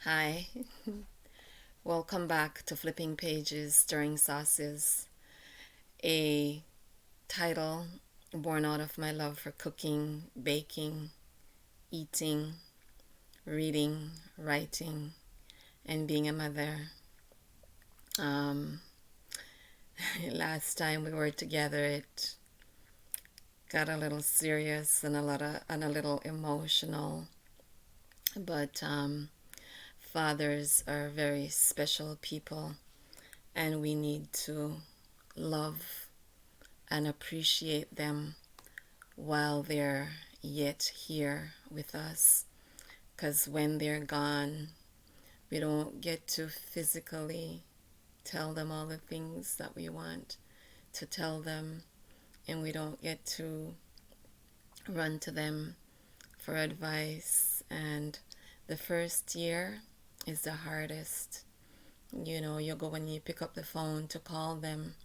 Hi, welcome back to Flipping Pages, Stirring Sauces, a title born out of my love for cooking, baking, eating, reading, writing, and being a mother. Um, Last time we were together, it got a little serious and a little emotional, but fathers are very special people, and we need to love and appreciate them while they're yet here with us. Because when they're gone, we don't get to physically tell them all the things that we want to tell them, and we don't get to run to them for advice. And the first year is the hardest. You go when you pick up the phone to call them,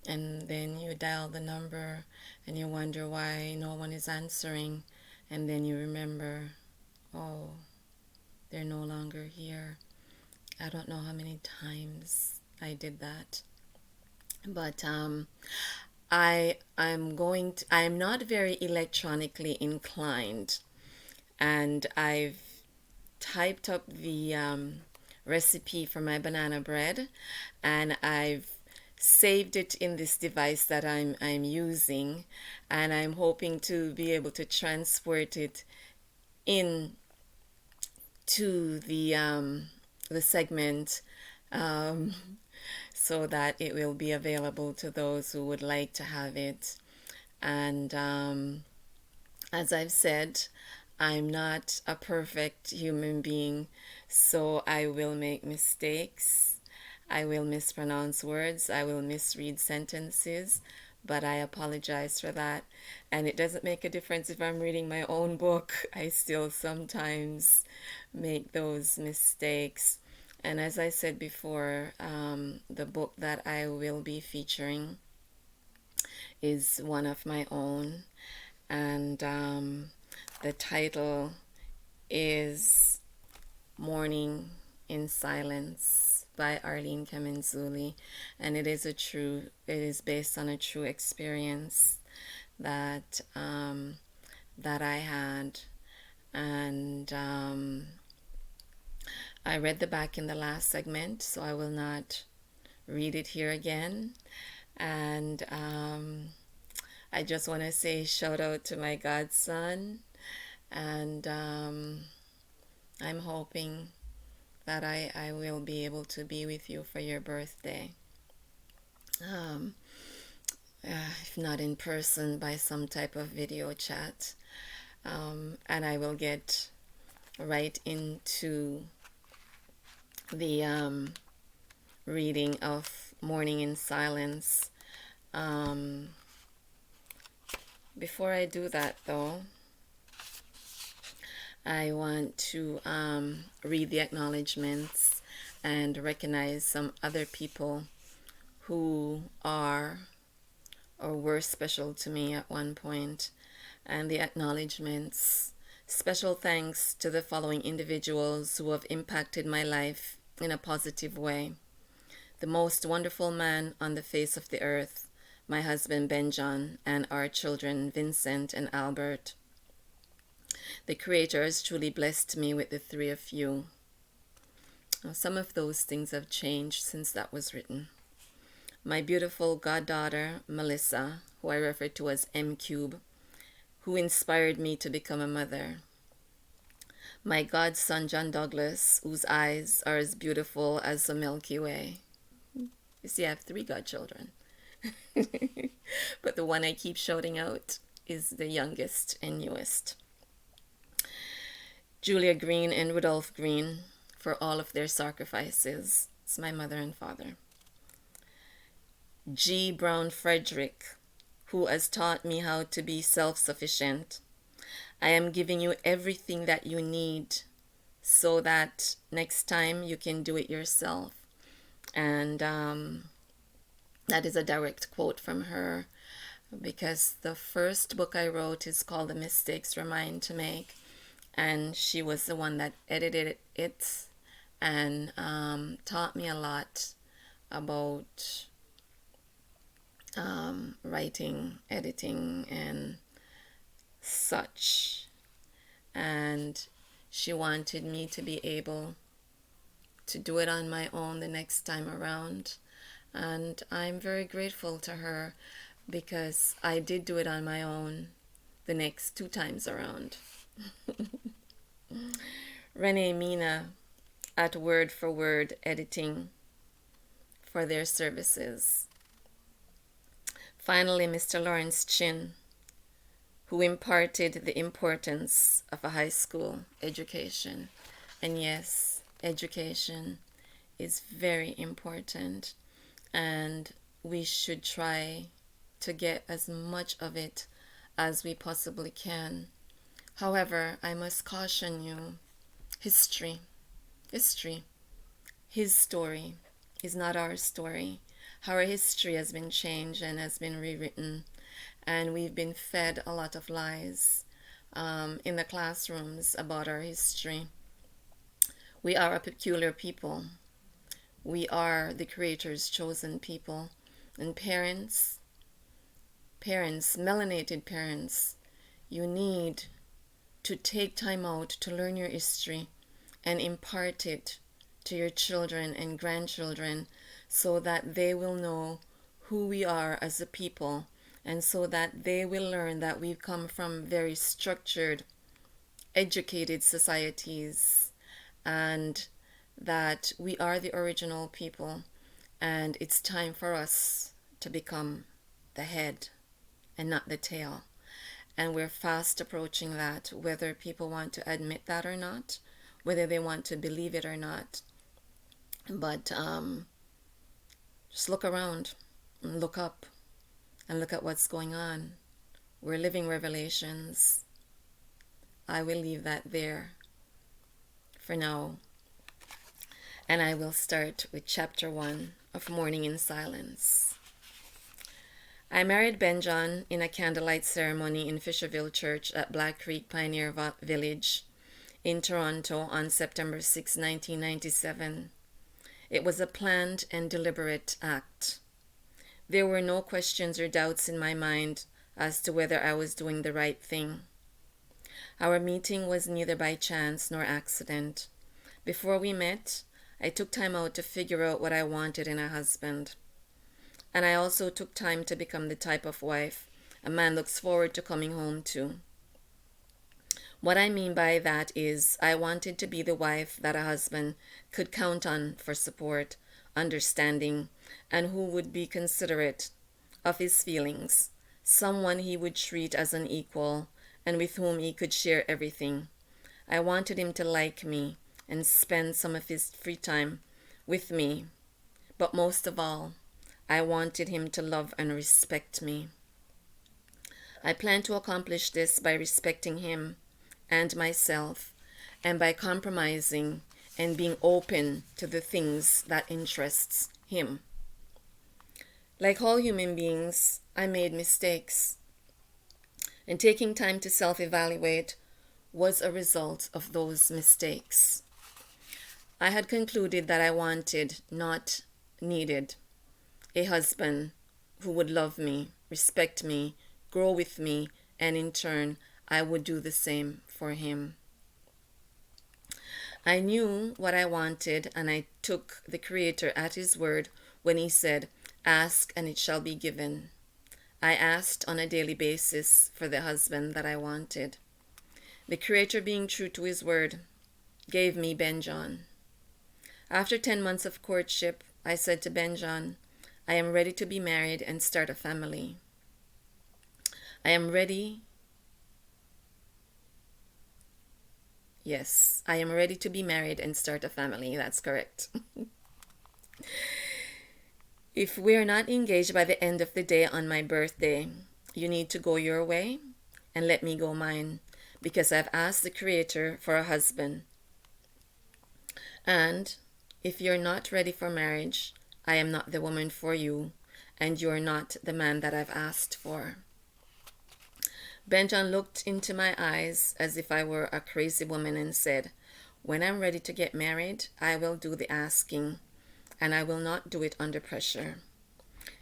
and then you dial the number and you wonder why no one is answering, and then you remember, oh, they're no longer here. I don't know how many times I did that, but I'm not very electronically inclined, and I've typed up the recipe for my banana bread, and I've saved it in this device that I'm using, and I'm hoping to be able to transport it in to the segment, um, so that it will be available to those who would like to have it. And as I've said, I'm not a perfect human being, so I will make mistakes. I will mispronounce words. I will misread sentences, but I apologize for that. And it doesn't make a difference if I'm reading my own book. I still sometimes make those mistakes. And as I said before, the book that I will be featuring is one of my own, and the title is Mourning in Silence by Arlene, and it is based on a true experience that that I had, and I read the back in the last segment, so I will not read it here again. And I just want to say shout out to my godson, and I'm hoping that I will be able to be with you for your birthday. Um, if not in person, by some type of video chat. And I will get right into the reading of Mourning in Silence. Um, Before I do that, though, I want to read the acknowledgments and recognize some other people who are or were special to me at one point. And the acknowledgments: special thanks to the following individuals who have impacted my life in a positive way. The most wonderful man on the face of the earth, my husband Benjon, and our children Vincent and Albert. The Creator has truly blessed me with the three of you. Now, some of those things have changed since that was written. My beautiful goddaughter Melissa, who I refer to as M Cube, who inspired me to become a mother. My godson John Douglas, whose eyes are as beautiful as the Milky Way. You see, I have three godchildren. But the one I keep shouting out is the youngest and newest. Julia Green and Rudolph Green, for all of their sacrifices. It's my mother and father. G. Brown Frederick, who has taught me how to be self-sufficient. I am giving you everything that you need so that next time you can do it yourself. And that is a direct quote from her, because the first book I wrote is called The Mistakes We're Mine to Make, and she was the one that edited it and taught me a lot about writing, editing, and such. And she wanted me to be able to do it on my own the next time around. And I'm very grateful to her because I did do it on my own the next 2 times around. Renee Mina at Word for Word Editing for their services. Finally, Mr. Lawrence Chin, who imparted the importance of a high school education. And yes, education is very important, and we should try to get as much of it as we possibly can. However, I must caution you, history, his story is not our story. Our history has been changed and has been rewritten, and we've been fed a lot of lies in the classrooms about our history. We are a peculiar people. We are the Creator's chosen people. And parents, melanated parents, you need to take time out to learn your history and impart it to your children and grandchildren so that they will know who we are as a people, and so that they will learn that we come from very structured, educated societies, and that we are the original people, and it's time for us to become the head and not the tail. And we're fast approaching that, whether people want to admit that or not, whether they want to believe it or not. But just look around and look up and look at what's going on. We're living revelations. I will leave that there for now. And I will start with chapter 1 of Mourning in Silence. I married Ben John in a candlelight ceremony in Fisherville Church at Black Creek Pioneer Village in Toronto on September 6, 1997. It was a planned and deliberate act. There were no questions or doubts in my mind as to whether I was doing the right thing. Our meeting was neither by chance nor accident. Before we met, I took time out to figure out what I wanted in a husband. And I also took time to become the type of wife a man looks forward to coming home to. What I mean by that is I wanted to be the wife that a husband could count on for support, understanding, and who would be considerate of his feelings, someone he would treat as an equal and with whom he could share everything. I wanted him to like me and spend some of his free time with me, but most of all, I wanted him to love and respect me. I planned to accomplish this by respecting him and myself, and by compromising and being open to the things that interests him. Like all human beings, I made mistakes, and taking time to self-evaluate was a result of those mistakes. I had concluded that I wanted, not needed, a husband who would love me, respect me, grow with me, and in turn, I would do the same for him. I knew what I wanted, and I took the Creator at his word when he said, "Ask and it shall be given." I asked on a daily basis for the husband that I wanted. The Creator, being true to his word, gave me Ben John. After 10 months of courtship, I said to Ben John, I am ready to be married and start a family. I am ready. Yes, I am ready to be married and start a family. That's correct. If we're not engaged by the end of the day on my birthday, you need to go your way and let me go mine, because I've asked the Creator for a husband. And if you're not ready for marriage, I am not the woman for you, and you're not the man that I've asked for. Ben John looked into my eyes as if I were a crazy woman and said, When I'm ready to get married, I will do the asking, and I will not do it under pressure.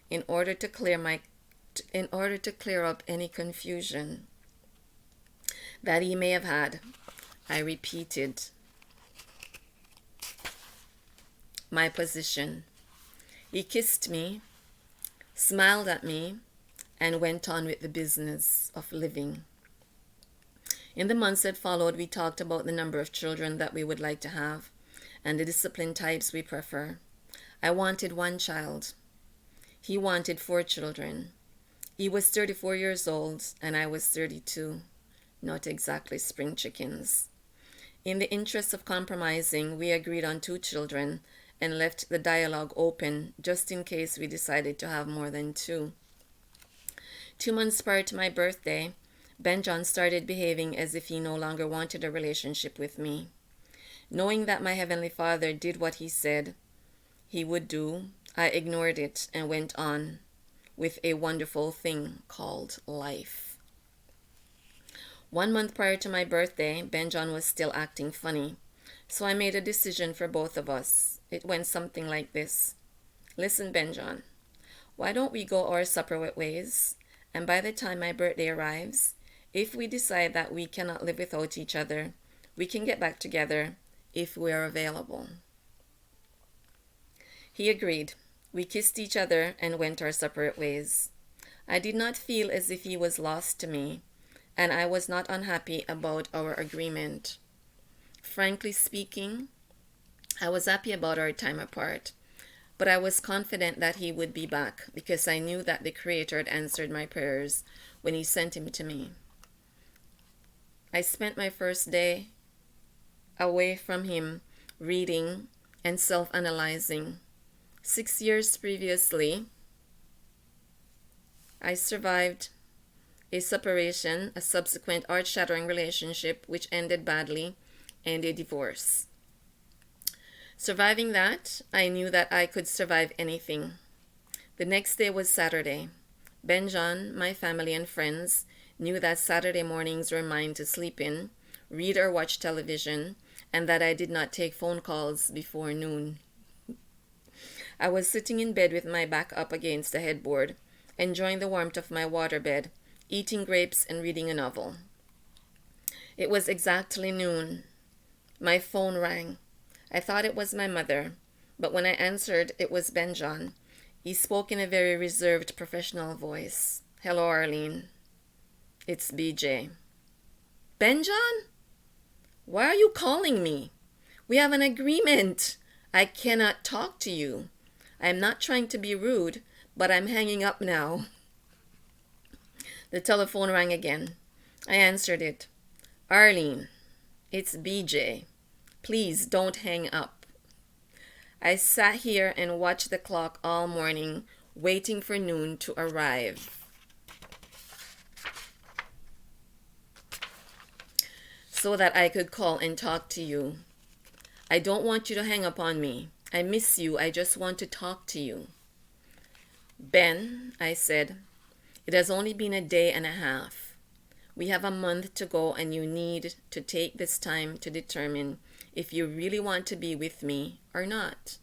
In order to clear up any confusion that he may have had, I repeated my position. He kissed me, smiled at me, and went on with the business of living. In the months that followed, we talked about the number of children that we would like to have and the discipline types we prefer. I wanted one child. He wanted 4 children. He was 34 years old and I was 32. Not exactly spring chickens. In the interest of compromising, we agreed on 2 children and left the dialogue open just in case we decided to have more than 2. 2 months prior to my birthday, Benjon started behaving as if he no longer wanted a relationship with me. Knowing that my Heavenly Father did what he said he would do, I ignored it and went on with a wonderful thing called life. 1 month prior to my birthday, Benjon was still acting funny, so I made a decision for both of us. It went something like this. Listen, Benjon, why don't we go our separate ways, and by the time my birthday arrives, if we decide that we cannot live without each other, we can get back together if we are available. He agreed. We kissed each other and went our separate ways. I did not feel as if he was lost to me, and I was not unhappy about our agreement. Frankly speaking, I was happy about our time apart, but I was confident that he would be back because I knew that the Creator had answered my prayers when he sent him to me. I spent my first day away from him reading and self-analyzing. 6 years previously, I survived a separation, a subsequent earth-shattering relationship which ended badly, and a divorce. Surviving that, I knew that I could survive anything. The next day was Saturday. Benjon, my family and friends knew that Saturday mornings were mine to sleep in, read or watch television, and that I did not take phone calls before noon. I was sitting in bed with my back up against the headboard, enjoying the warmth of my waterbed, eating grapes and reading a novel. It was exactly noon. My phone rang. I thought it was my mother, but when I answered, it was Benjon. He spoke in a very reserved, professional voice. Hello, Arlene. It's BJ. Benjon? Why are you calling me? We have an agreement. I cannot talk to you. I am not trying to be rude, but I'm hanging up now. The telephone rang again. I answered it. Arlene, it's BJ. Please don't hang up. I sat here and watched the clock all morning, waiting for noon to arrive. So that I could call and talk to you. I don't want you to hang up on me. I miss you. I just want to talk to you. Ben, I said, it has only been a day and a half. We have a month to go and you need to take this time to determine if you really want to be with me or not.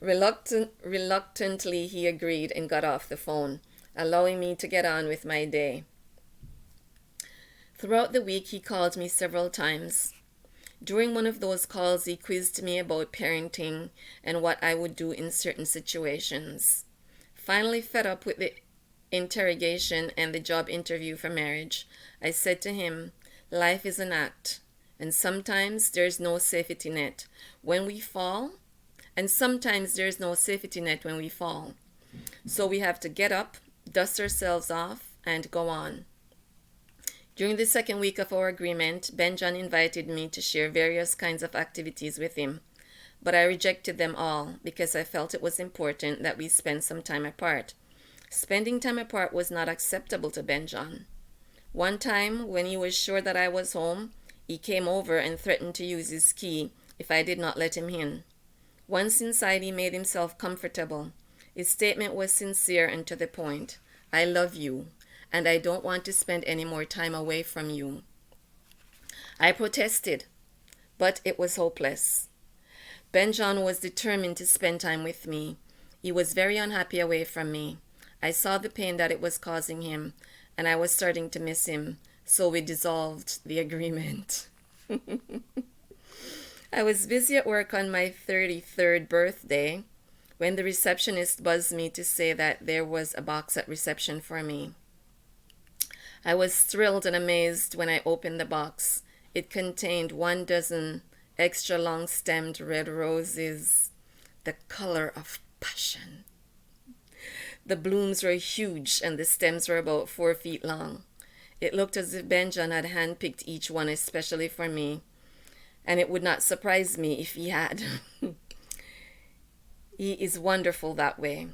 Reluctantly, he agreed and got off the phone, allowing me to get on with my day. Throughout the week, he called me several times. During one of those calls, he quizzed me about parenting and what I would do in certain situations. Finally fed up with the interrogation and the job interview for marriage, I said to him, life is an act, and sometimes there's no safety net when we fall, So we have to get up, dust ourselves off, and go on. During the second week of our agreement, Benjon invited me to share various kinds of activities with him, but I rejected them all because I felt it was important that we spend some time apart. Spending time apart was not acceptable to Benjon. One time, when he was sure that I was home, he came over and threatened to use his key if I did not let him in. Once inside, he made himself comfortable. His statement was sincere and to the point. I love you, and I don't want to spend any more time away from you. I protested, but it was hopeless. Benjon was determined to spend time with me. He was very unhappy away from me. I saw the pain that it was causing him, and I was starting to miss him, so we dissolved the agreement. I was busy at work on my 33rd birthday when the receptionist buzzed me to say that there was a box at reception for me. I was thrilled and amazed when I opened the box. It contained 1 dozen extra long-stemmed red roses, the color of passion. The blooms were huge and the stems were about 4 feet long. It looked as if Benjon had handpicked each one especially for me, and it would not surprise me if he had. He is wonderful that way.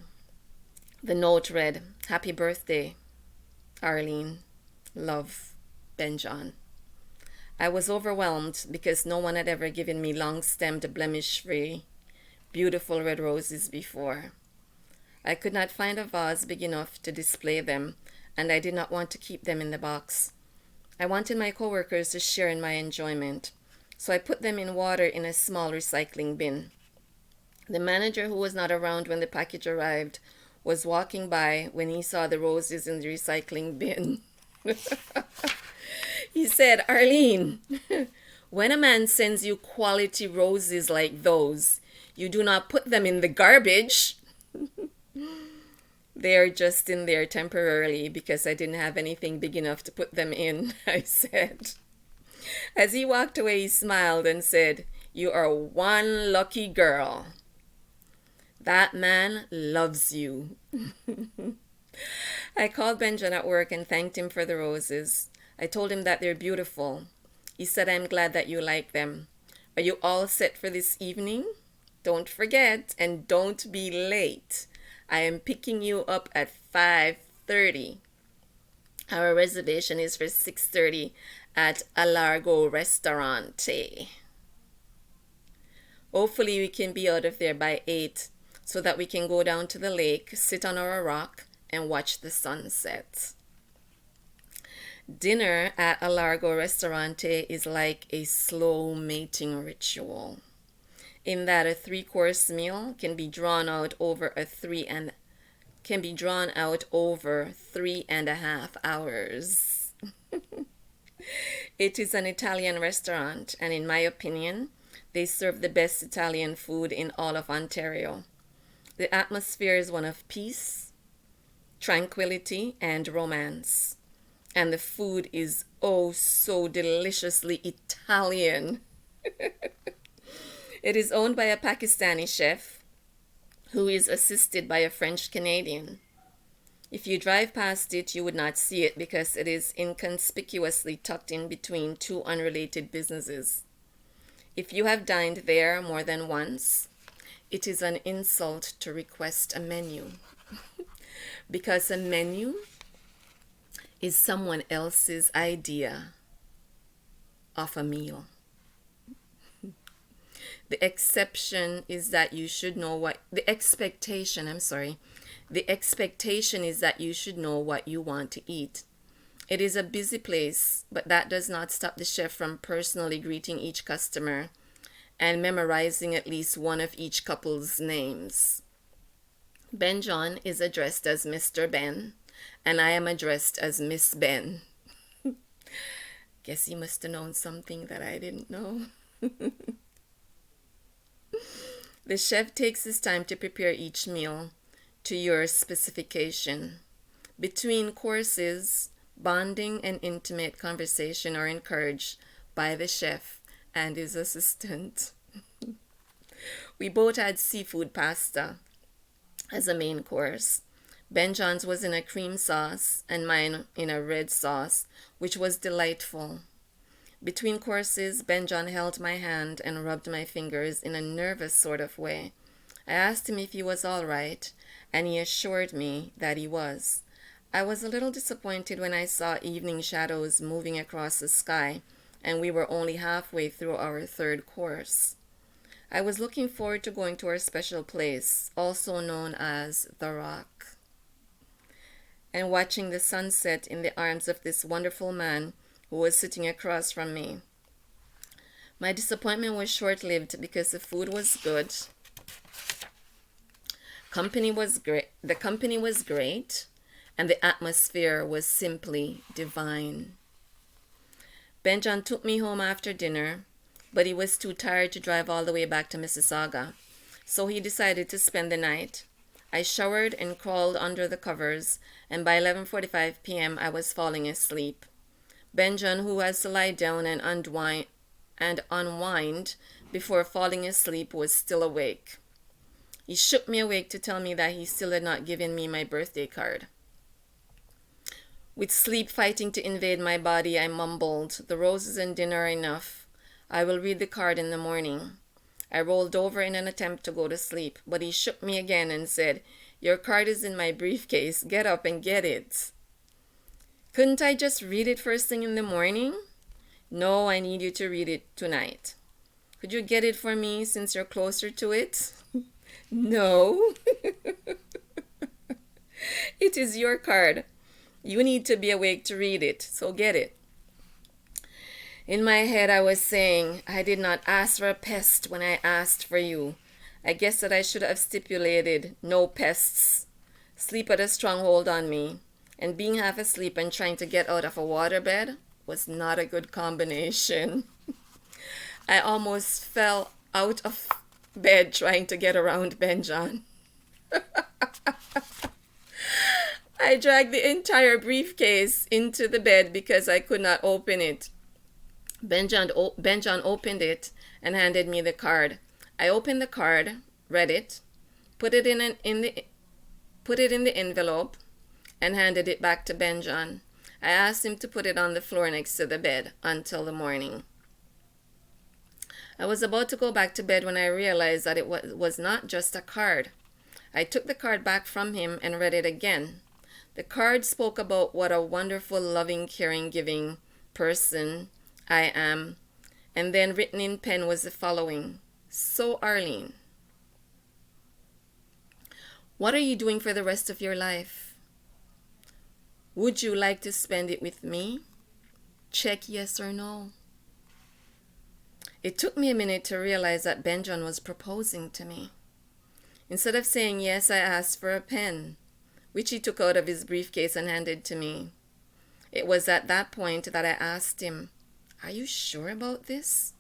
The note read, "Happy birthday, Arlene. Love, Benjon." I was overwhelmed because no one had ever given me long-stemmed, blemish-free, beautiful red roses before. I could not find a vase big enough to display them, and I did not want to keep them in the box. I wanted my coworkers to share in my enjoyment, so I put them in water in a small recycling bin. The manager, who was not around when the package arrived, was walking by when he saw the roses in the recycling bin. He said, "Arlene, when a man sends you quality roses like those, you do not put them in the garbage." "They are just in there temporarily because I didn't have anything big enough to put them in," I said. As he walked away, he smiled and said, "You are one lucky girl. That man loves you." I called Benjon at work and thanked him for the roses. I told him that they're beautiful. He said, "I'm glad that you like them. Are you all set for this evening? Don't forget, and don't be late. I am picking you up at 5:30. Our reservation is for 6:30 at a Largo Restaurante. Hopefully we can be out of there by 8 so that we can go down to the lake, sit on our rock, and watch the sunset." Dinner at a Largo Restaurante is like a slow mating ritual, in that a 3-course meal can be drawn out over 3.5 hours. It is an Italian restaurant, and in my opinion, they serve the best Italian food in all of Ontario. The atmosphere is one of peace, tranquility, and romance. And the food is oh so deliciously Italian. It is owned by a Pakistani chef who is assisted by a French Canadian. If you drive past it, you would not see it because it is inconspicuously tucked in between 2 unrelated businesses. If you have dined there more than once, it is an insult to request a menu. Because a menu is someone else's idea of a meal. The expectation is that you should know what you want to eat. It is a busy place, but that does not stop the chef from personally greeting each customer and memorizing at least one of each couple's names. Benjon is addressed as Mr. Ben, and I am addressed as Miss Ben. Guess he must have known something that I didn't know. The chef takes his time to prepare each meal to your specification. Between courses, bonding and intimate conversation are encouraged by the chef and his assistant. We both had seafood pasta as a main course. Benjon's was in a cream sauce and mine in a red sauce, which was delightful. Between courses, Benjon held my hand and rubbed my fingers in a nervous sort of way. I asked him if he was all right, and he assured me that he was. I was a little disappointed when I saw evening shadows moving across the sky, and we were only halfway through our 3rd course. I was looking forward to going to our special place, also known as The Rock, and watching the sunset in the arms of this wonderful man who was sitting across from me. My disappointment was short-lived because the food was good, company was great, the company was great, and the atmosphere was simply divine. Benjon took me home after dinner, but he was too tired to drive all the way back to Mississauga, so he decided to spend the night. I showered and crawled under the covers, and by 11:45 p.m. I was falling asleep. Benjon, who has to lie down and unwind before falling asleep, was still awake. He shook me awake to tell me that he still had not given me my birthday card. With sleep fighting to invade my body, I mumbled, "The roses and dinner are enough. I will read the card in the morning." I rolled over in an attempt to go to sleep, but he shook me again and said, "Your card is in my briefcase. Get up and get it." Couldn't I just read it first thing in the morning? "No, I need you to read it tonight." "Could you get it for me since you're closer to it?" "No." "It is your card. You need to be awake to read it, so get it." In my head, I was saying, "I did not ask for a pest when I asked for you. I guess that I should have stipulated no pests." Sleep had a strong hold on me, and being half asleep and trying to get out of a waterbed was not a good combination. I almost fell out of bed trying to get around Benjon. I dragged the entire briefcase into the bed because I could not open it. Benjon opened it and handed me the card. I opened the card, read it, put it in the envelope, and handed it back to Benjon. I asked him to put it on the floor next to the bed until the morning. I was about to go back to bed when I realized that it was not just a card. I took the card back from him and read it again. The card spoke about what a wonderful, loving, caring, giving person I am, and then written in pen was the following: "So, Arlene, what are you doing for the rest of your life? Would you like to spend it with me? Check yes or no." It took me a minute to realize that Benjon was proposing to me. Instead of saying yes, I asked for a pen, which he took out of his briefcase and handed to me. It was at that point that I asked him, "Are you sure about this?"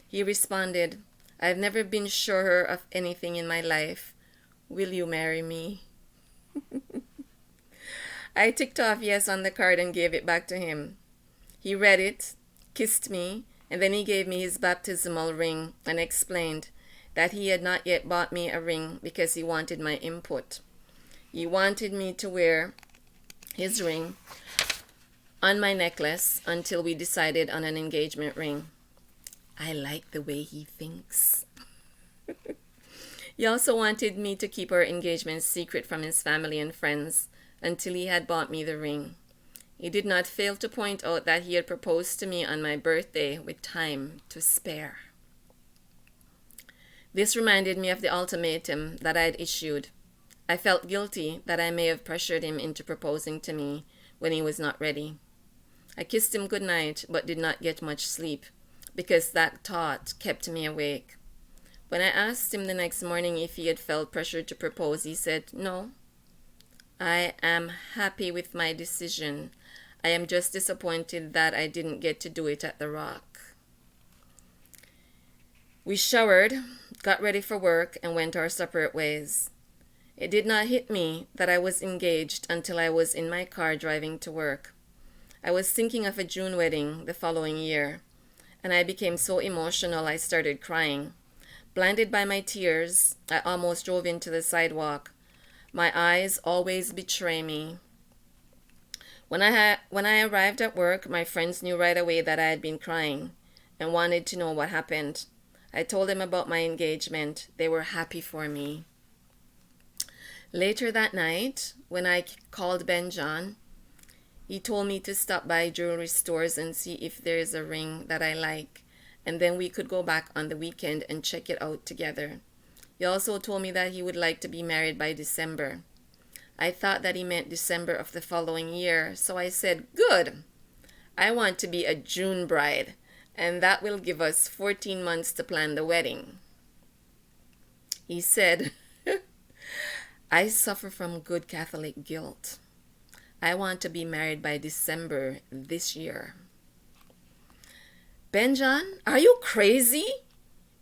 He responded, "I've never been surer of anything in my life. Will you marry me?" I ticked off yes on the card and gave it back to him. He read it, kissed me, and then he gave me his baptismal ring and explained that he had not yet bought me a ring because he wanted my input. He wanted me to wear his ring on my necklace until we decided on an engagement ring. I like the way he thinks. He also wanted me to keep our engagement secret from his family and friends until he had bought me the ring. He did not fail to point out that he had proposed to me on my birthday with time to spare. This reminded me of the ultimatum that I had issued. I felt guilty that I may have pressured him into proposing to me when he was not ready. I kissed him goodnight, but did not get much sleep because that thought kept me awake. When I asked him the next morning if he had felt pressured to propose, he said, "No, I am happy with my decision. I am just disappointed that I didn't get to do it at the Rock." We showered, got ready for work, and went our separate ways. It did not hit me that I was engaged until I was in my car driving to work. I was thinking of a June wedding the following year, and I became so emotional I started crying. Blinded by my tears, I almost drove into the sidewalk. My eyes always betray me. When I arrived at work, my friends knew right away that I had been crying and wanted to know what happened. I told them about my engagement. They were happy for me. Later that night, when I called Benjon, he told me to stop by jewelry stores and see if there is a ring that I like, and then we could go back on the weekend and check it out together. He also told me that he would like to be married by December. I thought that he meant December of the following year, so I said, "Good. I want to be a June bride. and that will give us 14 months to plan the wedding. He said, I suffer from good Catholic guilt. I want to be married by December this year. Benjon, are you crazy?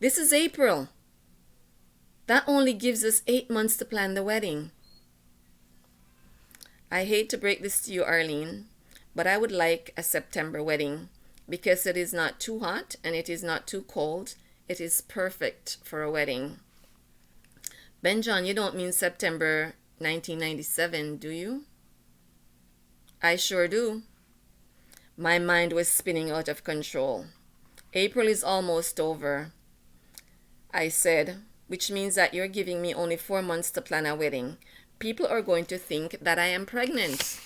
This is April. That only gives us 8 months to plan the wedding. I hate to break this to you, Arlene, but I would like a September wedding because it is not too hot and it is not too cold. It is perfect for a wedding. Benjon, you don't mean September 1997, do you? I sure do. My mind was spinning out of control. April is almost over, I said, which means that you're giving me only 4 months to plan a wedding. People are going to think that I am pregnant.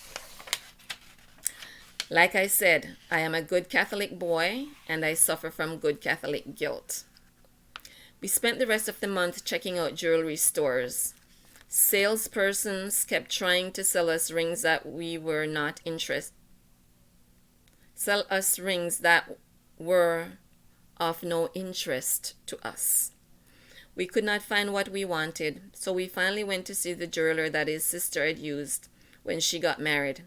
Like I said, I am a good Catholic boy and I suffer from good Catholic guilt. We spent the rest of the month checking out jewelry stores. Salespersons kept trying to sell us rings that we were not interested. Sell us rings that were of no interest to us. We could not find what we wanted, so we finally went to see the jeweler that his sister had used when she got married.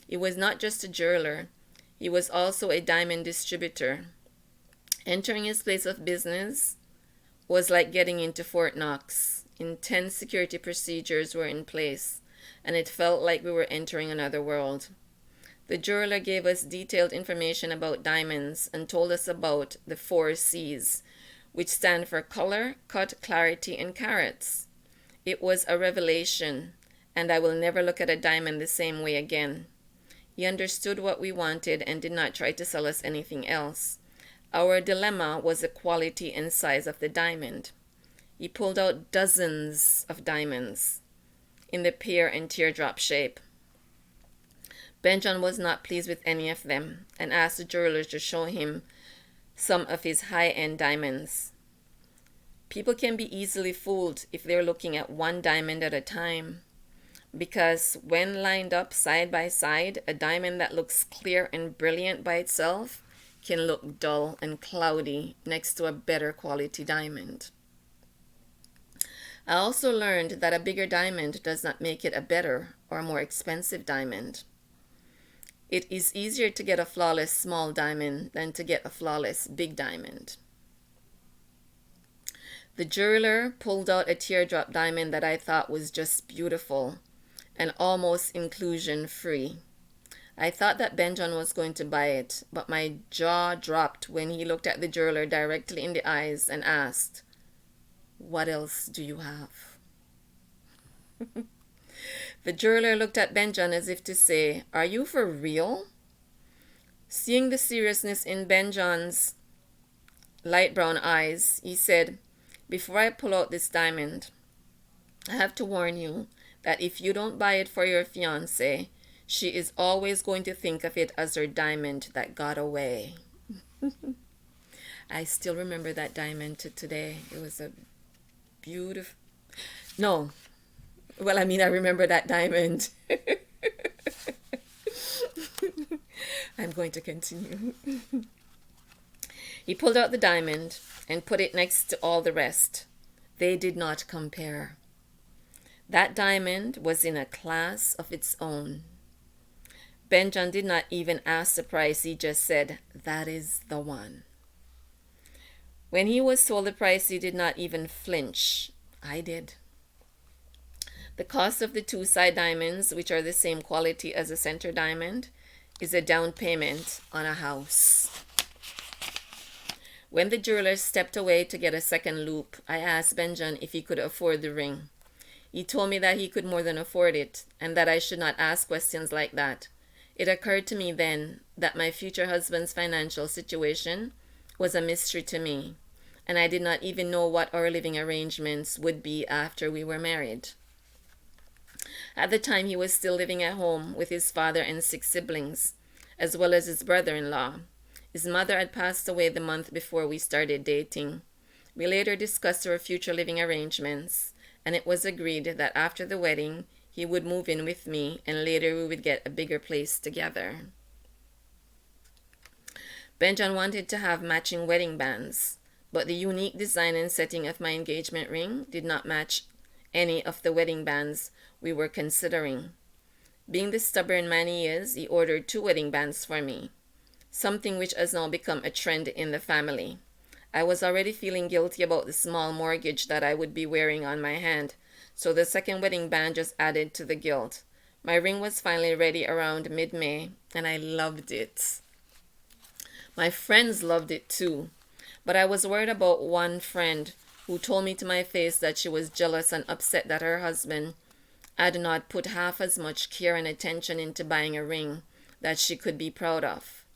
He was not just a jeweler, he was also a diamond distributor. Entering his place of business was like getting into Fort Knox. Intense security procedures were in place, and it felt like we were entering another world. The jeweler gave us detailed information about diamonds and told us about the 4 C's, which stand for color, cut, clarity, and carats. It was a revelation, and I will never look at a diamond the same way again. He understood what we wanted and did not try to sell us anything else. Our dilemma was the quality and size of the diamond. He pulled out dozens of diamonds in the pear and teardrop shape. Benjon was not pleased with any of them and asked the jeweler to show him some of his high-end diamonds. People can be easily fooled if they're looking at one diamond at a time, because when lined up side by side, a diamond that looks clear and brilliant by itself can look dull and cloudy next to a better quality diamond. I also learned that a bigger diamond does not make it a better or more expensive diamond. It is easier to get a flawless small diamond than to get a flawless big diamond. The jeweler pulled out a teardrop diamond that I thought was just beautiful and almost inclusion-free. I thought that Benjon was going to buy it, but my jaw dropped when he looked at the jeweler directly in the eyes and asked, "What else do you have?" The jeweler looked at Benjon as if to say, "Are you for real?" Seeing the seriousness in Benjon's light brown eyes, he said, "Before I pull out this diamond, I have to warn you that if you don't buy it for your fiancée, she is always going to think of it as her diamond that got away." I still remember that diamond to today. It was a beautiful... No. Well, I mean, I remember that diamond. I'm going to continue. He pulled out the diamond and put it next to all the rest. They did not compare. That diamond was in a class of its own. Benjon did not even ask the price. He just said, "That is the one." When he was told the price, he did not even flinch. I did. The cost of the 2 side diamonds, which are the same quality as a center diamond, is a down payment on a house. When the jeweler stepped away to get a second loop, I asked Benjon if he could afford the ring. He told me that he could more than afford it, and that I should not ask questions like that. It occurred to me then that my future husband's financial situation was a mystery to me, and I did not even know what our living arrangements would be after we were married. At the time, he was still living at home with his father and 6 siblings, as well as his brother-in-law. His mother had passed away the month before we started dating. We later discussed our future living arrangements, and it was agreed that after the wedding, he would move in with me, and later we would get a bigger place together. Benjamin wanted to have matching wedding bands, but the unique design and setting of my engagement ring did not match any of the wedding bands we were considering. Being the stubborn man he is, he ordered 2 wedding bands for me, something which has now become a trend in the family. I was already feeling guilty about the small mortgage that I would be wearing on my hand, so the second wedding band just added to the guilt. My ring was finally ready around mid-May, and I loved it. My friends loved it too, but I was worried about one friend who told me to my face that she was jealous and upset that her husband had not put half as much care and attention into buying a ring that she could be proud of.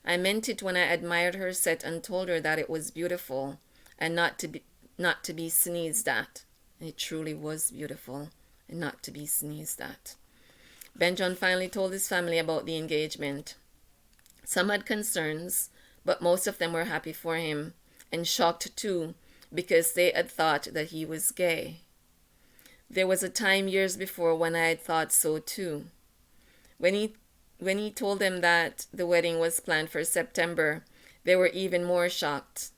I meant it when I admired her set and told her that it was beautiful and not to be sneezed at. It truly was beautiful and not to be sneezed at. Benjamin finally told his family about the engagement. Some had concerns, but most of them were happy for him, and shocked too, because they had thought that he was gay. There was a time years before when I had thought so too. When he told them that the wedding was planned for September, they were even more shocked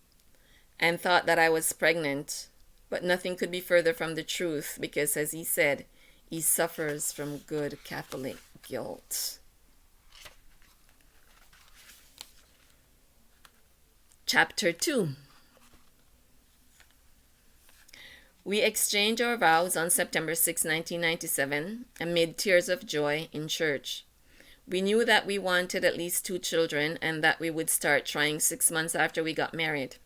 and thought that I was pregnant. But nothing could be further from the truth because, as he said, he suffers from good Catholic guilt. Chapter 2. We exchanged our vows on September 6, 1997, amid tears of joy in church. We knew that we wanted at least 2 children and that we would start trying 6 months after we got married.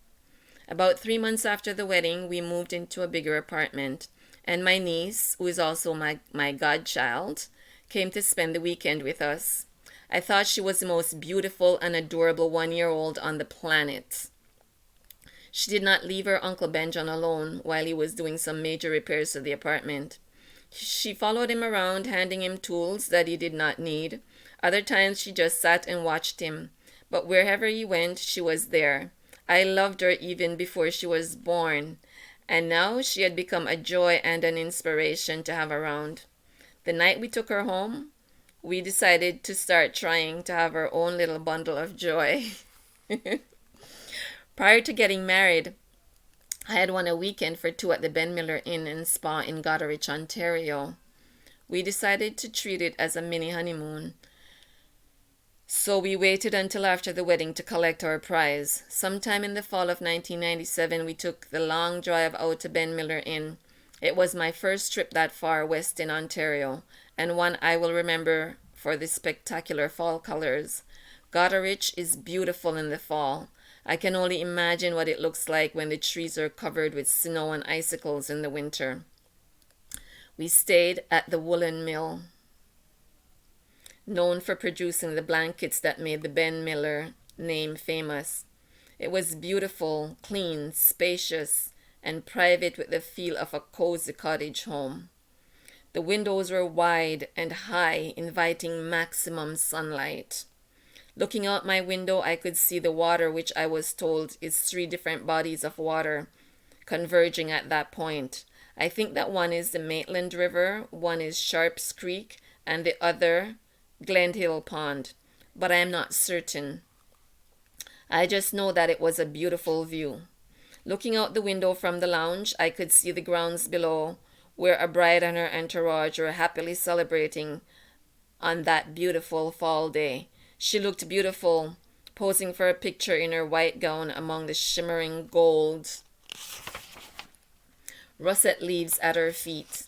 About 3 months after the wedding, we moved into a bigger apartment, and my niece, who is also my godchild, came to spend the weekend with us. I thought she was the most beautiful and adorable 1-year-old on the planet. She did not leave her Uncle Benjamin alone while he was doing some major repairs to the apartment. She followed him around, handing him tools that he did not need. Other times she just sat and watched him, but wherever he went, she was there. I loved her even before she was born, and now she had become a joy and an inspiration to have around. The night we took her home, we decided to start trying to have our own little bundle of joy. Prior to getting married, I had won a weekend for 2 at the Ben Miller Inn and Spa in Goderich, Ontario. We decided to treat it as a mini honeymoon, so we waited until after the wedding to collect our prize. Sometime in the fall of 1997, we took the long drive out to Ben Miller Inn. It was my first trip that far west in Ontario, and one I will remember for the spectacular fall colors. Goderich is beautiful in the fall. I can only imagine what it looks like when the trees are covered with snow and icicles in the winter. We stayed at the Woolen Mill, known for producing the blankets that made the Ben Miller name famous. It was beautiful, clean, spacious, and private with the feel of a cozy cottage home. The windows were wide and high, inviting maximum sunlight. Looking out my window, I could see the water, which I was told is 3 different bodies of water converging at that point. I think that one is the Maitland River, one is Sharps Creek, and the other Glendale Pond, but I am not certain. I just know that it was a beautiful view. Looking out the window from the lounge, I could see the grounds below, where a bride and her entourage were happily celebrating on that beautiful fall day. She looked beautiful, posing for a picture in her white gown among the shimmering gold russet leaves at her feet.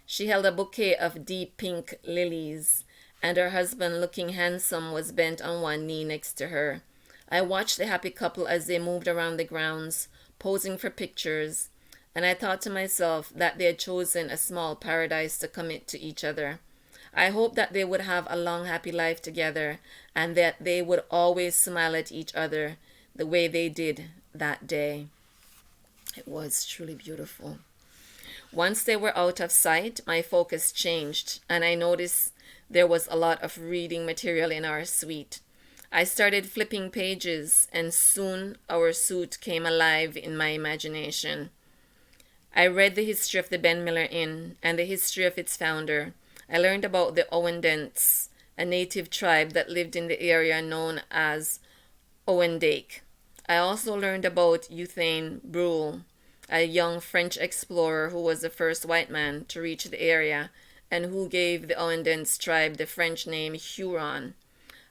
She held a bouquet of deep pink lilies, and her husband, looking handsome, was bent on one knee next to her. I watched the happy couple as they moved around the grounds, posing for pictures, and I thought to myself that they had chosen a small paradise to commit to each other. I hoped that they would have a long, happy life together, and that they would always smile at each other the way they did that day. It was truly beautiful. Once they were out of sight, my focus changed, and I noticed there was a lot of reading material in our suite. I started flipping pages, and soon our suite came alive in my imagination. I read the history of the Ben Miller Inn and the history of its founder. I learned about the Owendents, a native tribe that lived in the area known as Owen Dake. I also learned about Uthane Brule, a young French explorer who was the first white man to reach the area and who gave the Owendance tribe the French name Huron.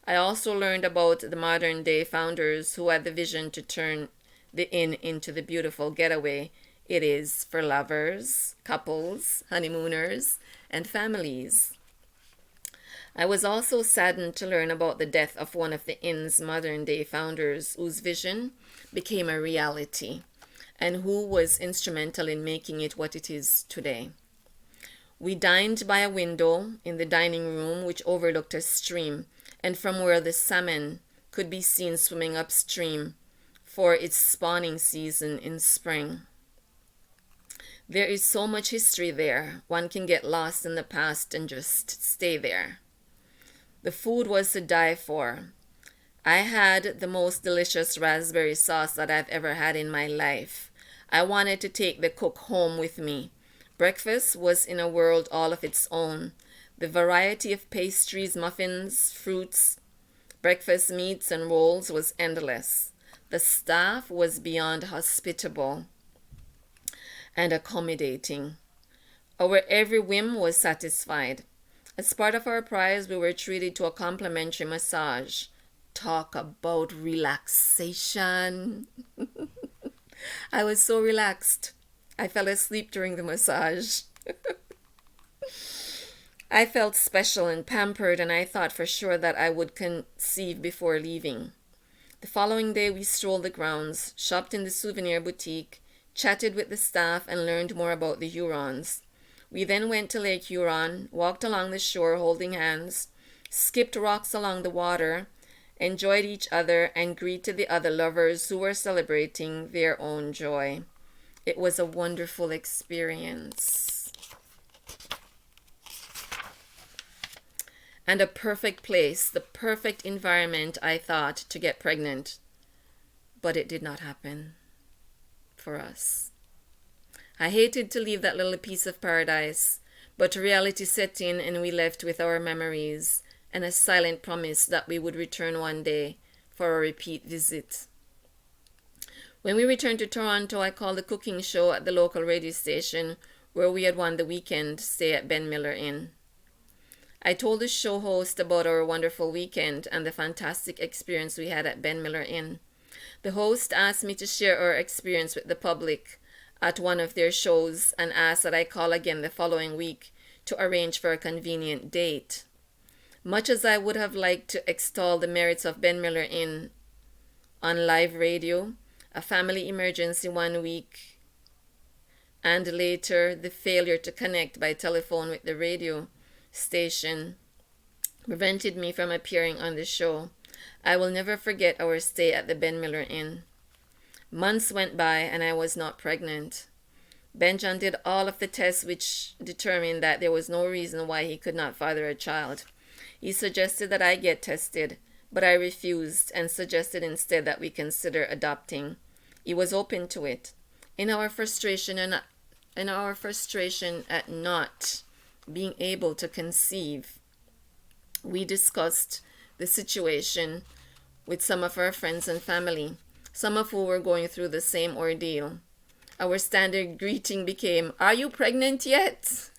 I also learned about the modern day founders who had the vision to turn the inn into the beautiful getaway it is for lovers, couples, honeymooners, and families. I was also saddened to learn about the death of one of the inn's modern day founders whose vision became a reality and who was instrumental in making it what it is today. We dined by a window in the dining room which overlooked a stream and from where the salmon could be seen swimming upstream for its spawning season in spring. There is so much history there, one can get lost in the past and just stay there. The food was to die for. I had the most delicious raspberry sauce that I've ever had in my life. I wanted to take the cook home with me. Breakfast was in a world all of its own. The variety of pastries, muffins, fruits, breakfast meats, and rolls was endless. The staff was beyond hospitable and accommodating. Our every whim was satisfied. As part of our prize, we were treated to a complimentary massage. Talk about relaxation. I was so relaxed. I fell asleep during the massage. I felt special and pampered, and I thought for sure that I would conceive before leaving. The following day, we strolled the grounds, shopped in the souvenir boutique, chatted with the staff, and learned more about the Hurons. We then went to Lake Huron, walked along the shore holding hands, skipped rocks along the water, enjoyed each other, and greeted the other lovers who were celebrating their own joy. It was a wonderful experience. And a perfect place, the perfect environment, I thought, to get pregnant. But it did not happen for us. I hated to leave that little piece of paradise, but reality set in and we left with our memories and a silent promise that we would return one day for a repeat visit. When we returned to Toronto, I called a cooking show at the local radio station where we had won the weekend stay at Ben Miller Inn. I told the show host about our wonderful weekend and the fantastic experience we had at Ben Miller Inn. The host asked me to share our experience with the public at one of their shows and asked that I call again the following week to arrange for a convenient date. Much as I would have liked to extol the merits of Ben Miller Inn on live radio, a family emergency one week, and later the failure to connect by telephone with the radio station prevented me from appearing on the show. I will never forget our stay at the Ben Miller Inn. Months went by and I was not pregnant. Benjamin did all of the tests which determined that there was no reason why he could not father a child. He suggested that I get tested, but I refused and suggested instead that we consider adopting. He was open to it. In our frustration at not being able to conceive, we discussed the situation with some of our friends and family, some of who were going through the same ordeal. Our standard greeting became, "Are you pregnant yet?"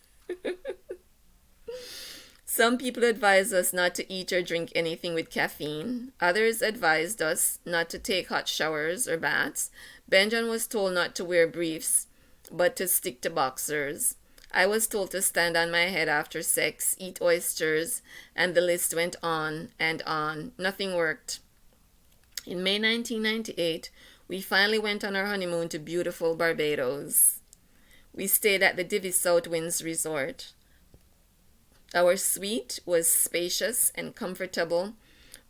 Some people advised us not to eat or drink anything with caffeine. Others advised us not to take hot showers or baths. Benjamin was told not to wear briefs, but to stick to boxers. I was told to stand on my head after sex, eat oysters, and the list went on and on. Nothing worked. In May 1998, we finally went on our honeymoon to beautiful Barbados. We stayed at the Divi South Winds Resort. Our suite was spacious and comfortable,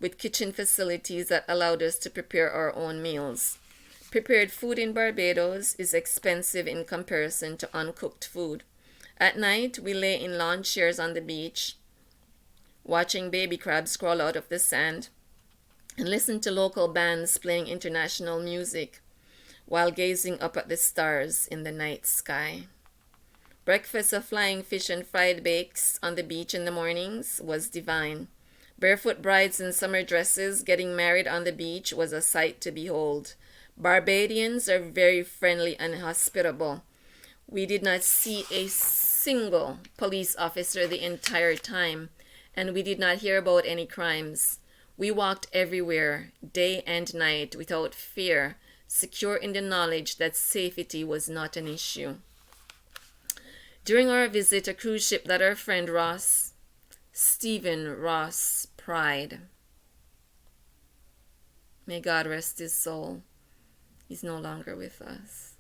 with kitchen facilities that allowed us to prepare our own meals. Prepared food in Barbados is expensive in comparison to uncooked food. At night, we lay in lawn chairs on the beach, watching baby crabs crawl out of the sand, and listen to local bands playing international music while gazing up at the stars in the night sky. Breakfast of flying fish and fried bakes on the beach in the mornings was divine. Barefoot brides in summer dresses getting married on the beach was a sight to behold. Barbadians are very friendly and hospitable. We did not see a single police officer the entire time, and we did not hear about any crimes. We walked everywhere, day and night, without fear, secure in the knowledge that safety was not an issue. During our visit, a cruise ship that our friend Stephen Ross Pride, may God rest his soul, he's no longer with us.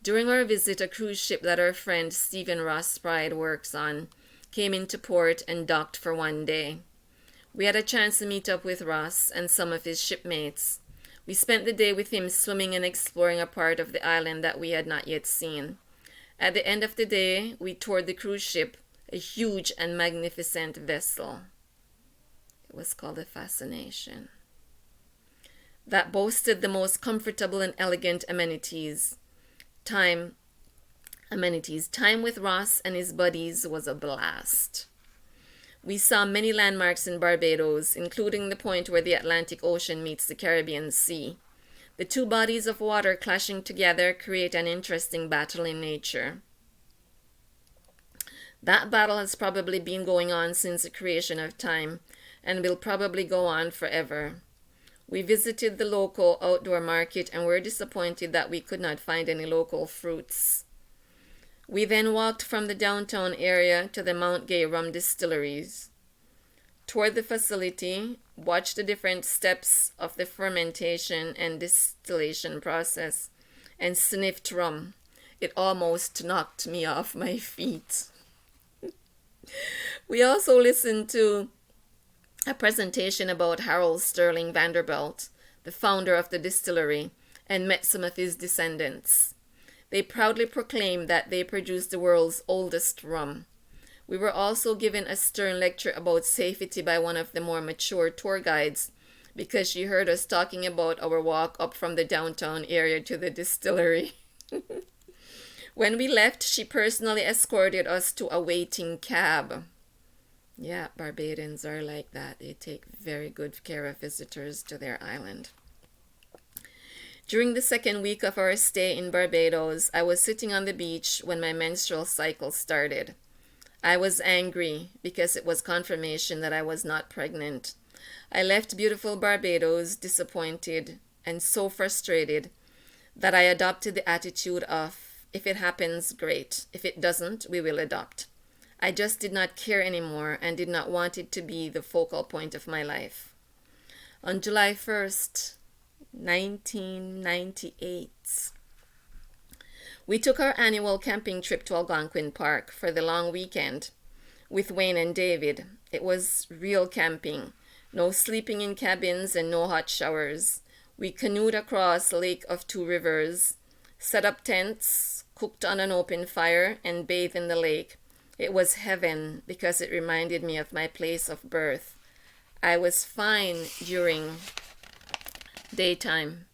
During our visit, a cruise ship that our friend Stephen Ross Pride works on came into port and docked for one day. We had a chance to meet up with Ross and some of his shipmates. We spent the day with him swimming and exploring a part of the island that we had not yet seen. At the end of the day, we toured the cruise ship, a huge and magnificent vessel. It was called the Fascination, that boasted the most comfortable and elegant amenities. Time with Ross and his buddies was a blast. We saw many landmarks in Barbados, including the point where the Atlantic Ocean meets the Caribbean Sea. The two bodies of water clashing together create an interesting battle in nature. That battle has probably been going on since the creation of time and will probably go on forever. We visited the local outdoor market and were disappointed that we could not find any local fruits. We then walked from the downtown area to the Mount Gay rum distilleries, toured the facility, watched the different steps of the fermentation and distillation process, and sniffed rum. It almost knocked me off my feet. We also listened to a presentation about Harold Sterling Vanderbilt, the founder of the distillery, and met some of his descendants. They proudly proclaimed that they produced the world's oldest rum. We were also given a stern lecture about safety by one of the more mature tour guides because she heard us talking about our walk up from the downtown area to the distillery. When we left, she personally escorted us to a waiting cab. Yeah, Barbadians are like that. They take very good care of visitors to their island. During the second week of our stay in Barbados, I was sitting on the beach when my menstrual cycle started. I was angry because it was confirmation that I was not pregnant. I left beautiful Barbados disappointed and so frustrated that I adopted the attitude of, if it happens, great. If it doesn't, we will adopt. I just did not care anymore and did not want it to be the focal point of my life. On July 1st, 1998, we took our annual camping trip to Algonquin Park for the long weekend with Wayne and David. It was real camping. No sleeping in cabins and no hot showers. We canoed across a lake of two rivers, set up tents, cooked on an open fire, and bathed in the lake. It was heaven because it reminded me of my place of birth. I was fine during daytime.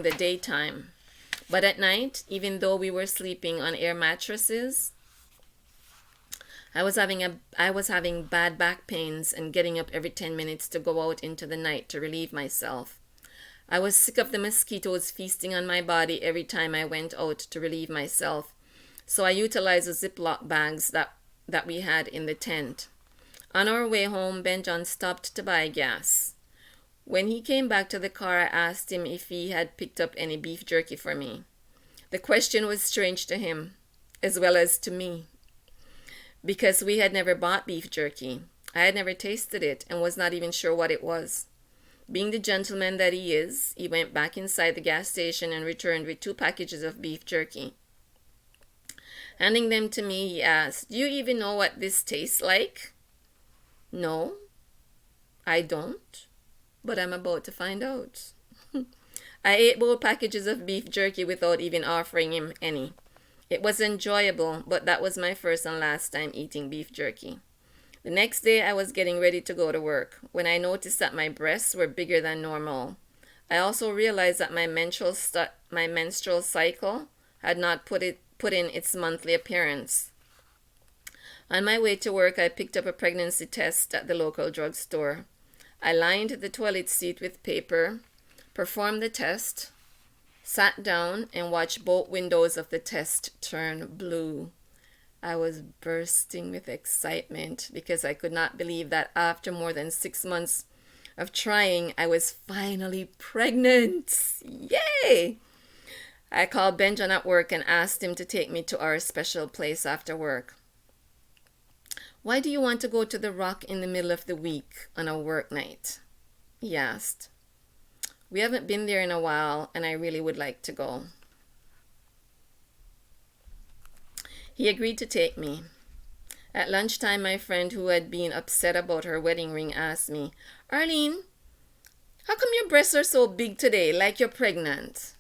the daytime. But at night, even though we were sleeping on air mattresses, I was having bad back pains and getting up every 10 minutes to go out into the night to relieve myself. I was sick of the mosquitoes feasting on my body every time I went out to relieve myself, so I utilized the Ziploc bags that we had in the tent. On our way home, Benjon stopped to buy gas. When he came back to the car, I asked him if he had picked up any beef jerky for me. The question was strange to him, as well as to me, because we had never bought beef jerky. I had never tasted it and was not even sure what it was. Being the gentleman that he is, he went back inside the gas station and returned with 2 packages of beef jerky. Handing them to me, he asked, "Do you even know what this tastes like?" "No, I don't, but I'm about to find out." I ate both packages of beef jerky without even offering him any. It was enjoyable, but that was my first and last time eating beef jerky. The next day, I was getting ready to go to work when I noticed that my breasts were bigger than normal. I also realized that my menstrual cycle had not put in its monthly appearance. On my way to work, I picked up a pregnancy test at the local drugstore. I lined the toilet seat with paper, performed the test, sat down, and watched both windows of the test turn blue. I was bursting with excitement because I could not believe that after more than 6 months of trying, I was finally pregnant. Yay! I called Benjamin at work and asked him to take me to our special place after work. "Why do you want to go to the Rock in the middle of the week on a work night?" he asked. "We haven't been there in a while, and I really would like to go." He agreed to take me. At lunchtime, my friend who had been upset about her wedding ring asked me, "Arlene, how come your breasts are so big today, like you're pregnant?"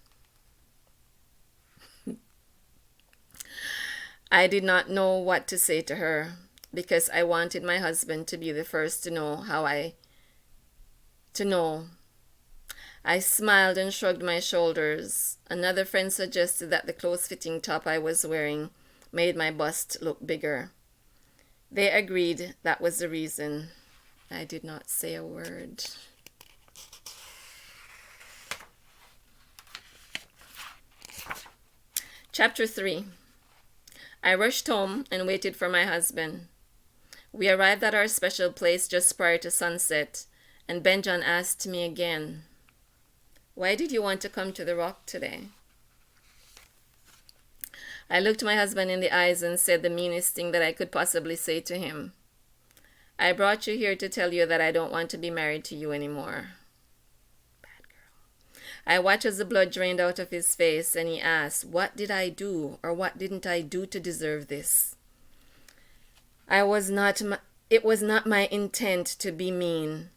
I did not know what to say to her because I wanted my husband to be the first to know I smiled and shrugged my shoulders. Another friend suggested that the close-fitting top I was wearing made my bust look bigger. They agreed that was the reason. I did not say a word. Chapter 3. I rushed home and waited for my husband. We arrived at our special place just prior to sunset, and Benjamin asked me again, "Why did you want to come to the Rock today?" I looked my husband in the eyes and said the meanest thing that I could possibly say to him. "I brought you here to tell you that I don't want to be married to you anymore." Bad girl. I watched as the blood drained out of his face, and he asked, "What did I do, or what didn't I do to deserve this?" It was not my intent to be mean,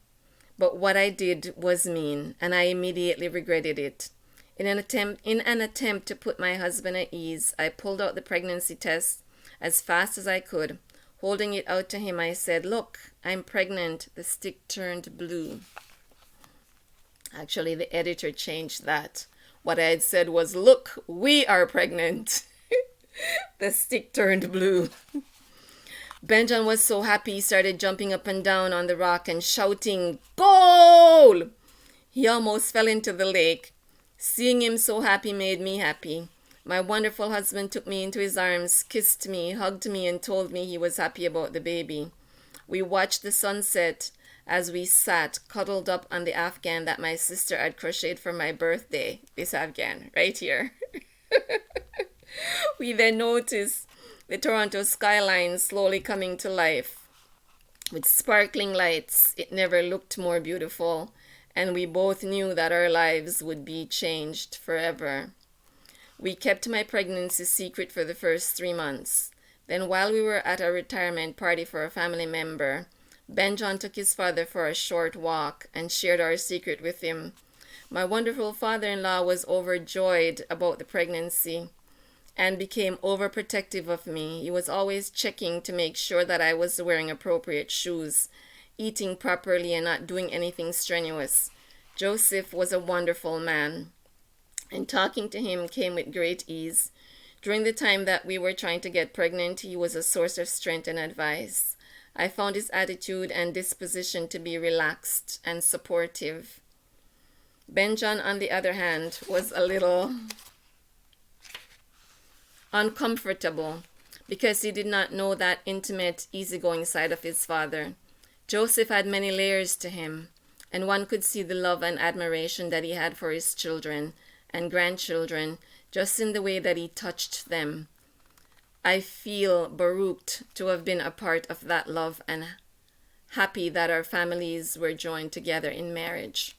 but what I did was mean, and I immediately regretted it. In an attempt to put my husband at ease, I pulled out the pregnancy test as fast as I could. Holding it out to him, I said, "Look, I'm pregnant." The stick turned blue. Actually, the editor changed that. What I had said was, "Look, we are pregnant." The stick turned blue. Benjamin was so happy he started jumping up and down on the rock and shouting, "Goal!" He almost fell into the lake. Seeing him so happy made me happy. My wonderful husband took me into his arms, kissed me, hugged me, and told me he was happy about the baby. We watched the sunset as we sat cuddled up on the afghan that my sister had crocheted for my birthday. This afghan, right here. We then noticed the Toronto skyline slowly coming to life. With sparkling lights, it never looked more beautiful, and we both knew that our lives would be changed forever. We kept my pregnancy secret for the first 3 months. Then while we were at a retirement party for a family member, Benjamin took his father for a short walk and shared our secret with him. My wonderful father-in-law was overjoyed about the pregnancy and became overprotective of me. He was always checking to make sure that I was wearing appropriate shoes, eating properly, and not doing anything strenuous. Joseph was a wonderful man, and talking to him came with great ease. During the time that we were trying to get pregnant, he was a source of strength and advice. I found his attitude and disposition to be relaxed and supportive. Benjamin, on the other hand, was a little uncomfortable because he did not know that intimate, easygoing side of his father. Joseph had many layers to him, and one could see the love and admiration that he had for his children and grandchildren just in the way that he touched them. I feel baruched to have been a part of that love and happy that our families were joined together in marriage.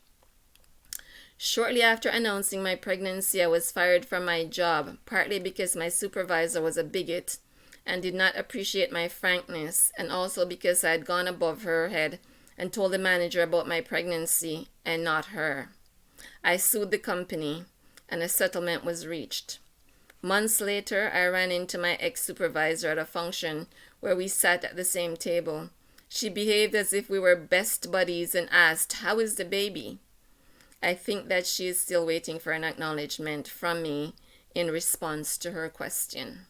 Shortly after announcing my pregnancy, I was fired from my job, partly because my supervisor was a bigot and did not appreciate my frankness, and also because I had gone above her head and told the manager about my pregnancy and not her. I sued the company, and a settlement was reached. Months later, I ran into my ex-supervisor at a function where we sat at the same table. She behaved as if we were best buddies and asked, "How is the baby?" I think that she is still waiting for an acknowledgement from me in response to her question.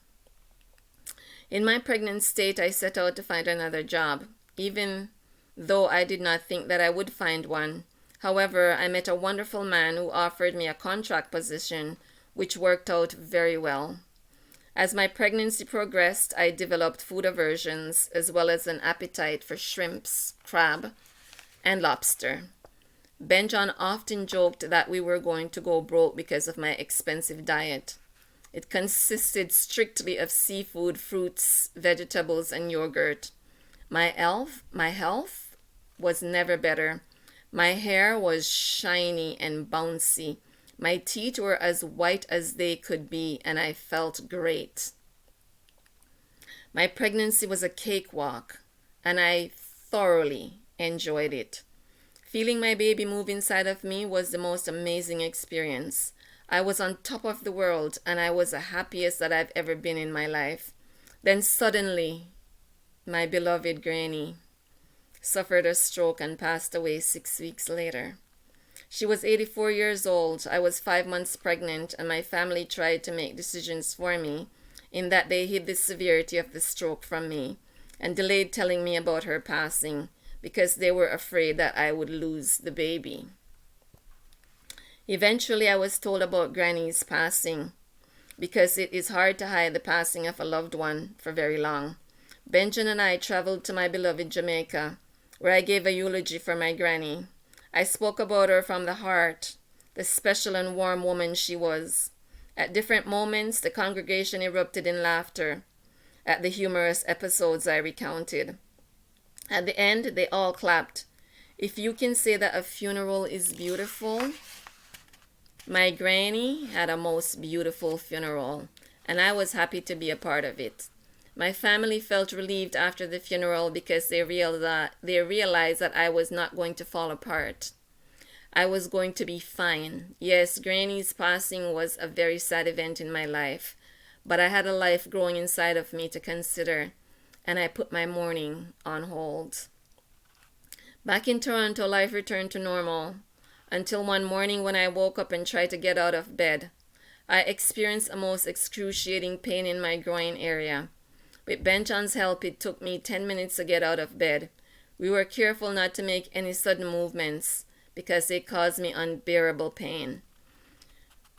In my pregnant state, I set out to find another job, even though I did not think that I would find one. However, I met a wonderful man who offered me a contract position, which worked out very well. As my pregnancy progressed, I developed food aversions as well as an appetite for shrimps, crab, and lobster. Benjon often joked that we were going to go broke because of my expensive diet. It consisted strictly of seafood, fruits, vegetables, and yogurt. My health was never better. My hair was shiny and bouncy. My teeth were as white as they could be, and I felt great. My pregnancy was a cakewalk, and I thoroughly enjoyed it. Feeling my baby move inside of me was the most amazing experience. I was on top of the world, and I was the happiest that I've ever been in my life. Then suddenly, my beloved granny suffered a stroke and passed away 6 weeks later. She was 84 years old. I was 5 months pregnant, and my family tried to make decisions for me, in that they hid the severity of the stroke from me and delayed telling me about her passing because they were afraid that I would lose the baby. Eventually, I was told about Granny's passing because it is hard to hide the passing of a loved one for very long. Benjamin and I traveled to my beloved Jamaica, where I gave a eulogy for my granny. I spoke about her from the heart, the special and warm woman she was. At different moments, the congregation erupted in laughter at the humorous episodes I recounted. At the end, they all clapped. If you can say that a funeral is beautiful, my granny had a most beautiful funeral, and I was happy to be a part of it. My family felt relieved after the funeral because they realized that I was not going to fall apart. I was going to be fine. Yes, Granny's passing was a very sad event in my life, but I had a life growing inside of me to consider, and I put my mourning on hold. Back in Toronto, life returned to normal until one morning when I woke up and tried to get out of bed. I experienced a most excruciating pain in my groin area. With Benjon's help, it took me 10 minutes to get out of bed. We were careful not to make any sudden movements because they caused me unbearable pain.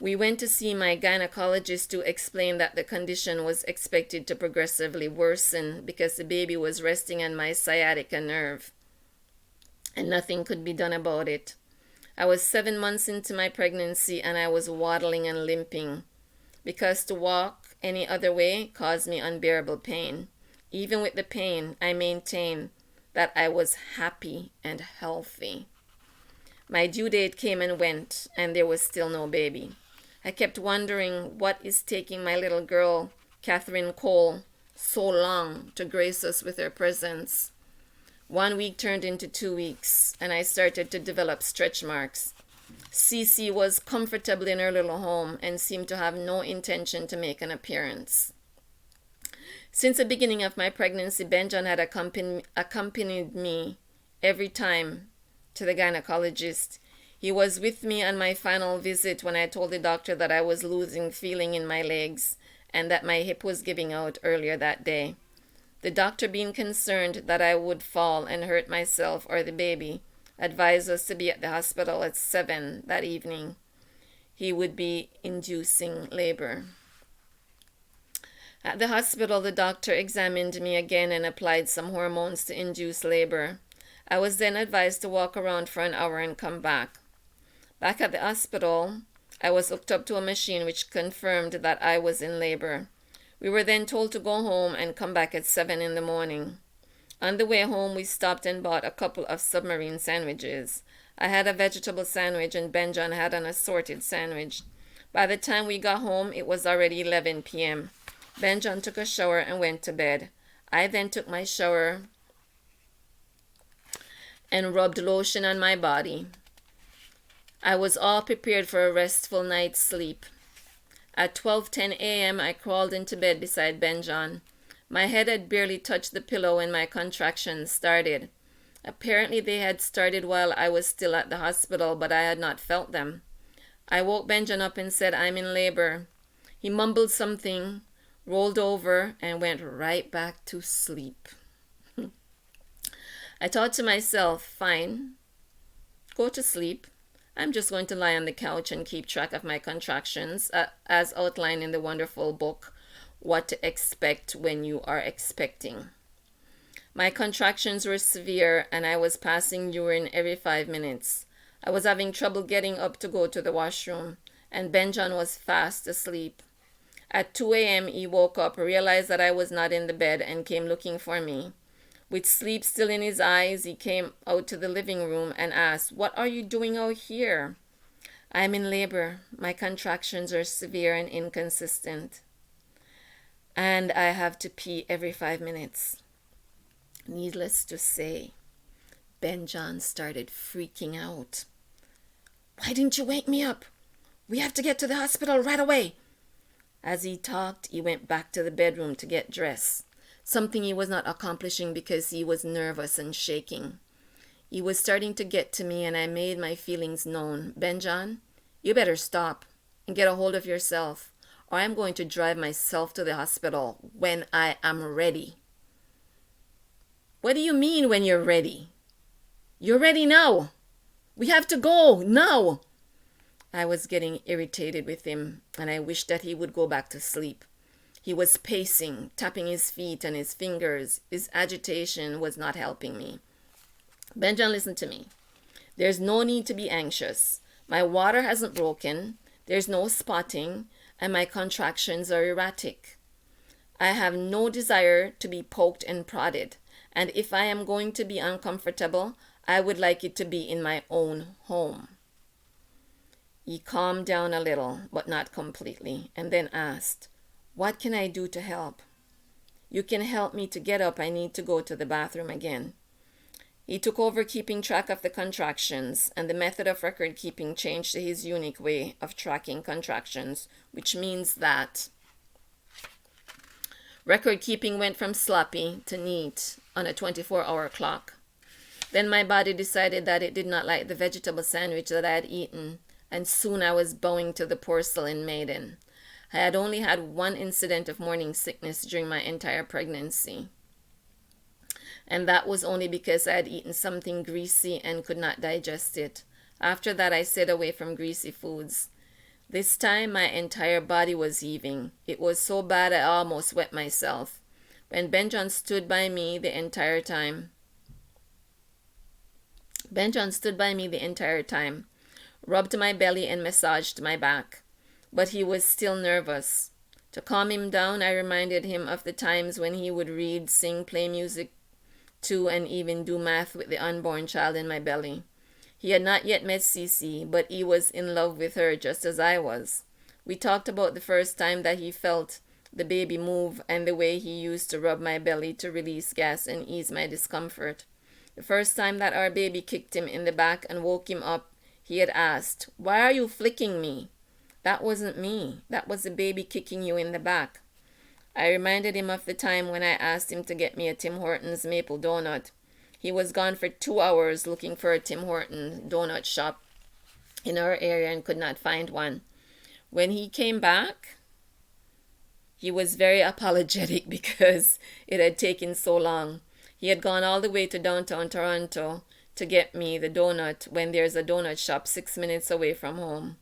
We went to see my gynecologist to explain that the condition was expected to progressively worsen because the baby was resting on my sciatica nerve, and nothing could be done about it. I was 7 months into my pregnancy, and I was waddling and limping because to walk any other way caused me unbearable pain. Even with the pain, I maintained that I was happy and healthy. My due date came and went, and there was still no baby. I kept wondering what is taking my little girl, Catherine Cole, so long to grace us with her presence. 1 week turned into 2 weeks, and I started to develop stretch marks. Cece was comfortable in her little home and seemed to have no intention to make an appearance. Since the beginning of my pregnancy, Benjon had accompanied me every time to the gynecologist. He was with me on my final visit when I told the doctor that I was losing feeling in my legs and that my hip was giving out earlier that day. The doctor, being concerned that I would fall and hurt myself or the baby, advised us to be at the hospital at 7 that evening. He would be inducing labor. At the hospital, the doctor examined me again and applied some hormones to induce labor. I was then advised to walk around for an hour and come back. Back at the hospital, I was hooked up to a machine which confirmed that I was in labor. We were then told to go home and come back at 7 in the morning. On the way home, we stopped and bought a couple of submarine sandwiches. I had a vegetable sandwich and Benjon had an assorted sandwich. By the time we got home, it was already 11 p.m. Benjon took a shower and went to bed. I then took my shower and rubbed lotion on my body. I was all prepared for a restful night's sleep. At 12:10 a.m., I crawled into bed beside Benjon. My head had barely touched the pillow when my contractions started. Apparently they had started while I was still at the hospital, but I had not felt them. I woke Benjon up and said, "I'm in labor." He mumbled something, rolled over, and went right back to sleep. I thought to myself, fine, go to sleep. I'm just going to lie on the couch and keep track of my contractions, as outlined in the wonderful book, What to Expect When You Are Expecting. My contractions were severe, and I was passing urine every 5 minutes. I was having trouble getting up to go to the washroom, and Benjon was fast asleep. At 2 a.m., he woke up, realized that I was not in the bed, and came looking for me. With sleep still in his eyes, he came out to the living room and asked, "What are you doing out here?" "I am in labor. My contractions are severe and inconsistent, and I have to pee every 5 minutes." Needless to say, Benjon started freaking out. "Why didn't you wake me up? We have to get to the hospital right away." As he talked, he went back to the bedroom to get dressed, something he was not accomplishing because he was nervous and shaking. He was starting to get to me, and I made my feelings known. "Benjon, you better stop and get a hold of yourself, or I'm going to drive myself to the hospital when I am ready." "What do you mean when you're ready? You're ready now. We have to go now." I was getting irritated with him, and I wished that he would go back to sleep. He was pacing, tapping his feet and his fingers. His agitation was not helping me. "Benjon, listen to me. There's no need to be anxious. My water hasn't broken. There's no spotting, and my contractions are erratic. I have no desire to be poked and prodded, and if I am going to be uncomfortable, I would like it to be in my own home." He calmed down a little, but not completely, and then asked, "What can I do to help?" "You can help me to get up. I need to go to the bathroom again." He took over keeping track of the contractions, and the method of record keeping changed to his unique way of tracking contractions, which means that record keeping went from sloppy to neat on a 24-hour clock. Then my body decided that it did not like the vegetable sandwich that I had eaten, and soon I was bowing to the porcelain maiden. I had only had one incident of morning sickness during my entire pregnancy, and that was only because I had eaten something greasy and could not digest it. After that, I stayed away from greasy foods. This time, my entire body was heaving. It was so bad I almost wet myself. When Benjon stood by me the entire time, rubbed my belly and massaged my back. But he was still nervous. To calm him down, I reminded him of the times when he would read, sing, play music to, and even do math with the unborn child in my belly. He had not yet met Cece, but he was in love with her just as I was. We talked about the first time that he felt the baby move and the way he used to rub my belly to release gas and ease my discomfort. The first time that our baby kicked him in the back and woke him up, he had asked, "Why are you flicking me?" "That wasn't me. That was the baby kicking you in the back." I reminded him of the time when I asked him to get me a Tim Hortons maple donut. He was gone for 2 hours looking for a Tim Hortons donut shop in our area and could not find one. When he came back, he was very apologetic because it had taken so long. He had gone all the way to downtown Toronto to get me the donut when there's a donut shop 6 minutes away from home.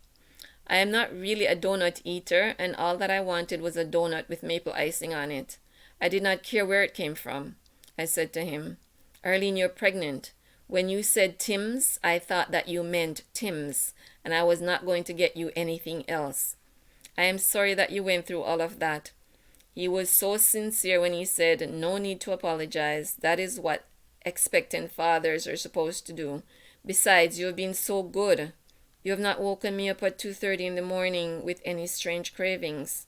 I am not really a donut eater, and all that I wanted was a donut with maple icing on it. I did not care where it came from. I said to him, "Arlene, you're pregnant. When you said Tim's, I thought that you meant Tim's, and I was not going to get you anything else. I am sorry that you went through all of that." He was so sincere when he said, "No need to apologize. That is what expectant fathers are supposed to do. Besides, you have been so good. You have not woken me up at 2:30 in the morning with any strange cravings."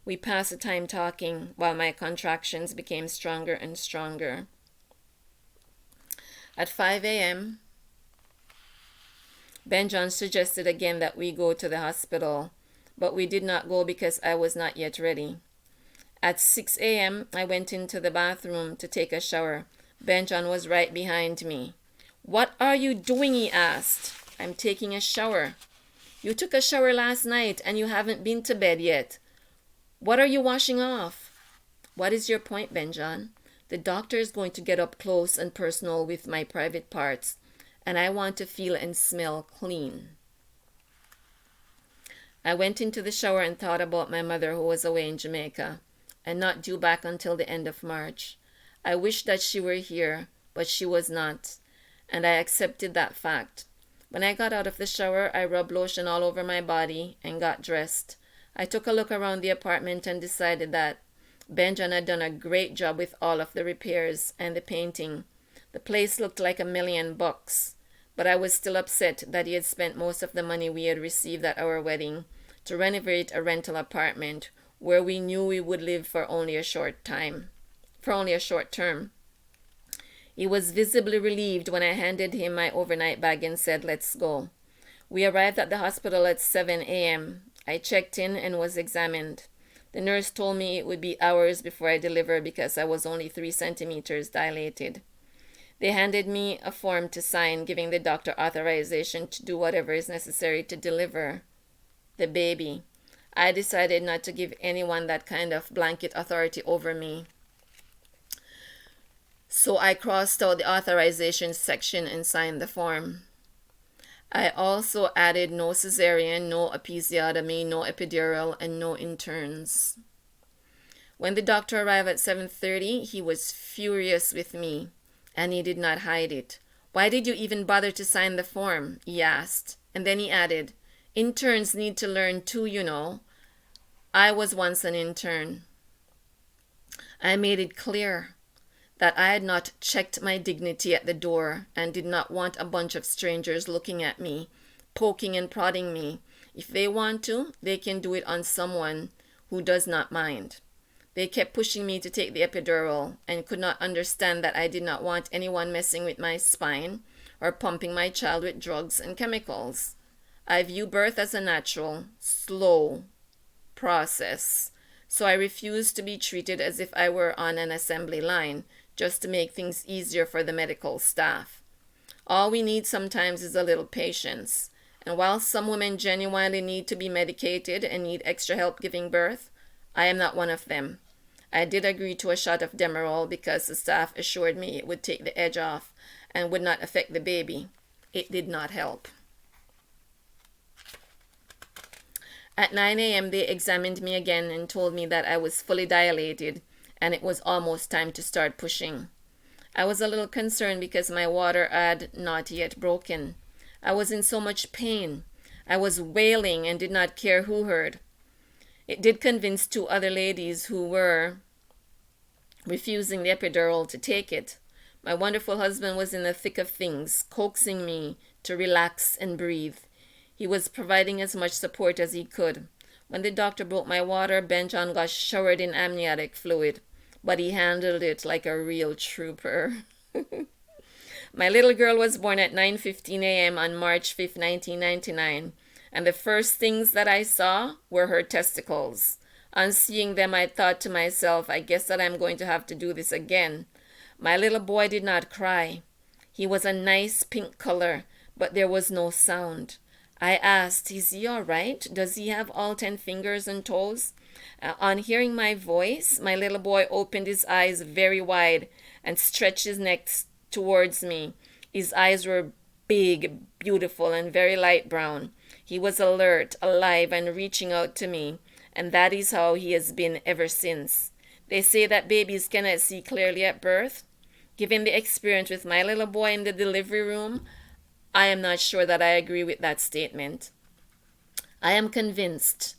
We passed the time talking while my contractions became stronger and stronger. At 5 a.m., Benjon suggested again that we go to the hospital, but we did not go because I was not yet ready. At 6 a.m., I went into the bathroom to take a shower. Benjon was right behind me. "What are you doing?" he asked. "I'm taking a shower." "You took a shower last night and you haven't been to bed yet. What are you washing off? What is your point, Benjon? The doctor is going to get up close and personal with my private parts, and I want to feel and smell clean. I went into the shower and thought about my mother who was away in Jamaica and not due back until the end of March. I wished that she were here, but she was not, and I accepted that fact. When I got out of the shower, I rubbed lotion all over my body and got dressed. I took a look around the apartment and decided that Benjamin had done a great job with all of the repairs and the painting. The place looked like $1,000,000, but I was still upset that he had spent most of the money we had received at our wedding to renovate a rental apartment where we knew we would live for only a short term. He was visibly relieved when I handed him my overnight bag and said, "Let's go." We arrived at the hospital at 7 a.m. I checked in and was examined. The nurse told me it would be hours before I delivered because I was only 3 centimeters dilated. They handed me a form to sign, giving the doctor authorization to do whatever is necessary to deliver the baby. I decided not to give anyone that kind of blanket authority over me. So I crossed out the authorization section and signed the form. I also added no cesarean, no episiotomy, no epidural, and no interns. When the doctor arrived at 7:30, he was furious with me, and he did not hide it. "Why did you even bother to sign the form?" he asked. And then he added, "Interns need to learn too, you know. I was once an intern." I made it clear that I had not checked my dignity at the door and did not want a bunch of strangers looking at me, poking and prodding me. If they want to, they can do it on someone who does not mind. They kept pushing me to take the epidural and could not understand that I did not want anyone messing with my spine or pumping my child with drugs and chemicals. I view birth as a natural, slow process, so I refused to be treated as if I were on an assembly line, just to make things easier for the medical staff. All we need sometimes is a little patience. And while some women genuinely need to be medicated and need extra help giving birth, I am not one of them. I did agree to a shot of Demerol because the staff assured me it would take the edge off and would not affect the baby. It did not help. At 9 a.m., they examined me again and told me that I was fully dilated and it was almost time to start pushing. I was a little concerned because my water had not yet broken. I was in so much pain. I was wailing and did not care who heard. It did convince 2 other ladies who were refusing the epidural to take it. My wonderful husband was in the thick of things, coaxing me to relax and breathe. He was providing as much support as he could. When the doctor broke my water, Benjon got showered in amniotic fluid, but he handled it like a real trooper. My little girl was born at 9:15 a.m. on March 5, 1999, and the first things that I saw were her testicles. On seeing them, I thought to myself, I guess that I'm going to have to do this again. My little boy did not cry. He was a nice pink color, but there was no sound. I asked, "Is he all right? Does he have all 10 fingers and toes?" On hearing my voice, my little boy opened his eyes very wide and stretched his neck towards me. His eyes were big, beautiful, and very light brown. He was alert, alive, and reaching out to me, and that is how he has been ever since. They say that babies cannot see clearly at birth. Given the experience with my little boy in the delivery room, I am not sure that I agree with that statement. I am convinced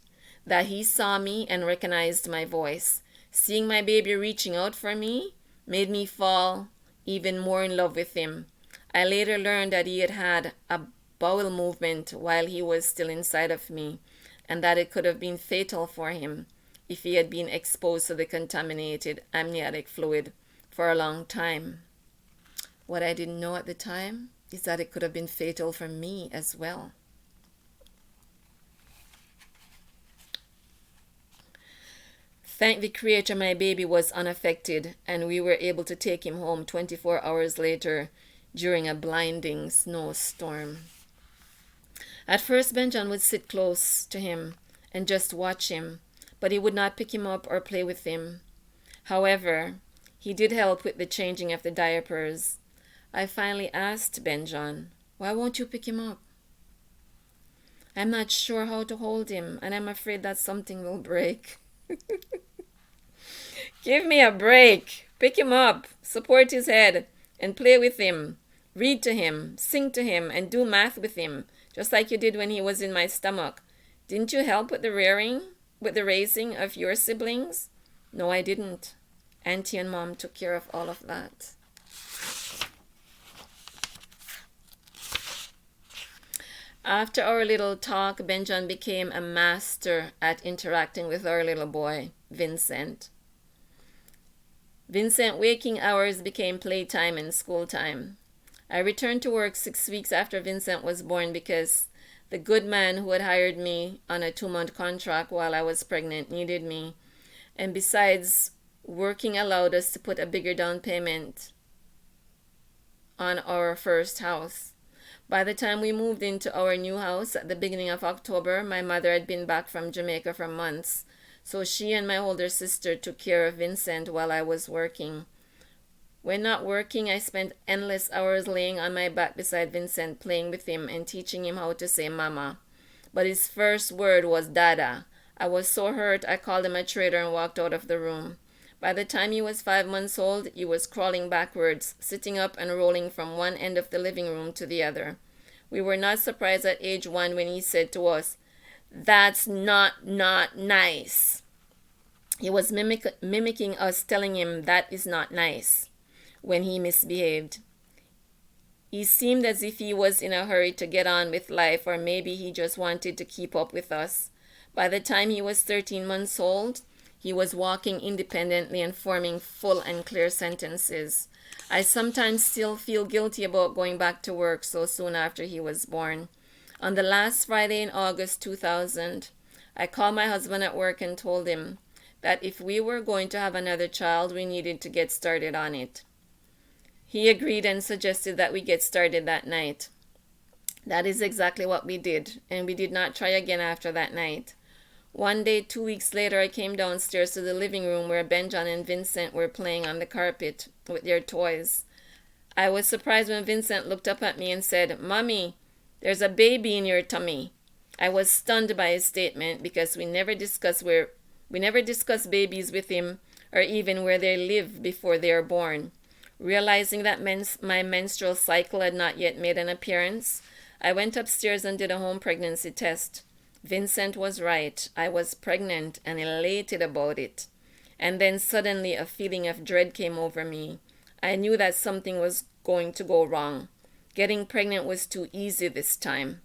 that he saw me and recognized my voice. Seeing my baby reaching out for me made me fall even more in love with him. I later learned that he had had a bowel movement while he was still inside of me, and that it could have been fatal for him if he had been exposed to the contaminated amniotic fluid for a long time. What I didn't know at the time is that it could have been fatal for me as well. Thank the Creator, my baby was unaffected, and we were able to take him home 24 hours later during a blinding snowstorm. At first, Benjamin would sit close to him and just watch him, but he would not pick him up or play with him. However, he did help with the changing of the diapers. I finally asked Benjon, "Why won't you pick him up?" "I'm not sure how to hold him, and I'm afraid that something will break." Give me a break. Pick him up, support his head, and play with him. Read to him, sing to him, and do math with him, just like you did when he was in my stomach. Didn't you help with the raising of your siblings? No, I didn't. Auntie and Mom took care of all of that. After our little talk, Benjamin became a master at interacting with our little boy, Vincent. Vincent's waking hours became playtime and school time. I returned to work 6 weeks after Vincent was born because the good man who had hired me on a 2-month contract while I was pregnant needed me. And besides, working allowed us to put a bigger down payment on our first house. By the time we moved into our new house at the beginning of October, my mother had been back from Jamaica for months, so she and my older sister took care of Vincent while I was working. When not working, I spent endless hours laying on my back beside Vincent, playing with him and teaching him how to say mama. But his first word was dada. I was so hurt I called him a traitor and walked out of the room. By the time he was 5 months old, he was crawling backwards, sitting up and rolling from one end of the living room to the other. We were not surprised at age 1 when he said to us, "That's not nice." He was mimicking us telling him that is not nice when he misbehaved. He seemed as if he was in a hurry to get on with life, or maybe he just wanted to keep up with us. By the time he was 13 months old, he was walking independently and forming full and clear sentences. I sometimes still feel guilty about going back to work so soon after he was born. On the last Friday in August 2000, I called my husband at work and told him that if we were going to have another child, we needed to get started on it. He agreed and suggested that we get started that night. That is exactly what we did, and we did not try again after that night. One day, 2 weeks later, I came downstairs to the living room where Benjamin and Vincent were playing on the carpet with their toys. I was surprised when Vincent looked up at me and said, "Mommy, there's a baby in your tummy." I was stunned by his statement because we never discuss babies with him or even where they live before they are born. Realizing that my menstrual cycle had not yet made an appearance, I went upstairs and did a home pregnancy test. Vincent was right. I was pregnant and elated about it. And then suddenly a feeling of dread came over me. I knew that something was going to go wrong. Getting pregnant was too easy this time.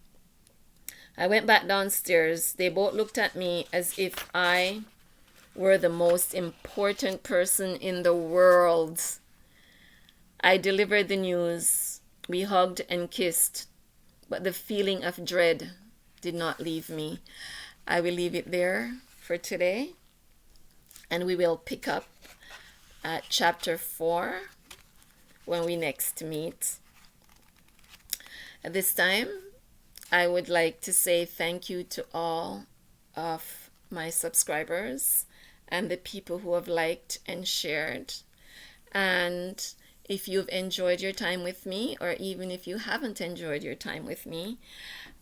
I went back downstairs. They both looked at me as if I were the most important person in the world. I delivered the news. We hugged and kissed, but the feeling of dread did not leave me. I will leave it there for today, and we will pick up at chapter 4 when we next meet. At this time, I would like to say thank you to all of my subscribers and the people who have liked and shared. And if you've enjoyed your time with me, or even if you haven't enjoyed your time with me,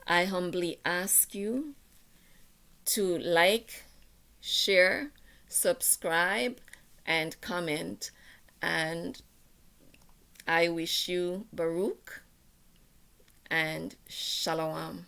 I humbly ask you to like, share, subscribe, and comment. And I wish you Baruch and Shalom.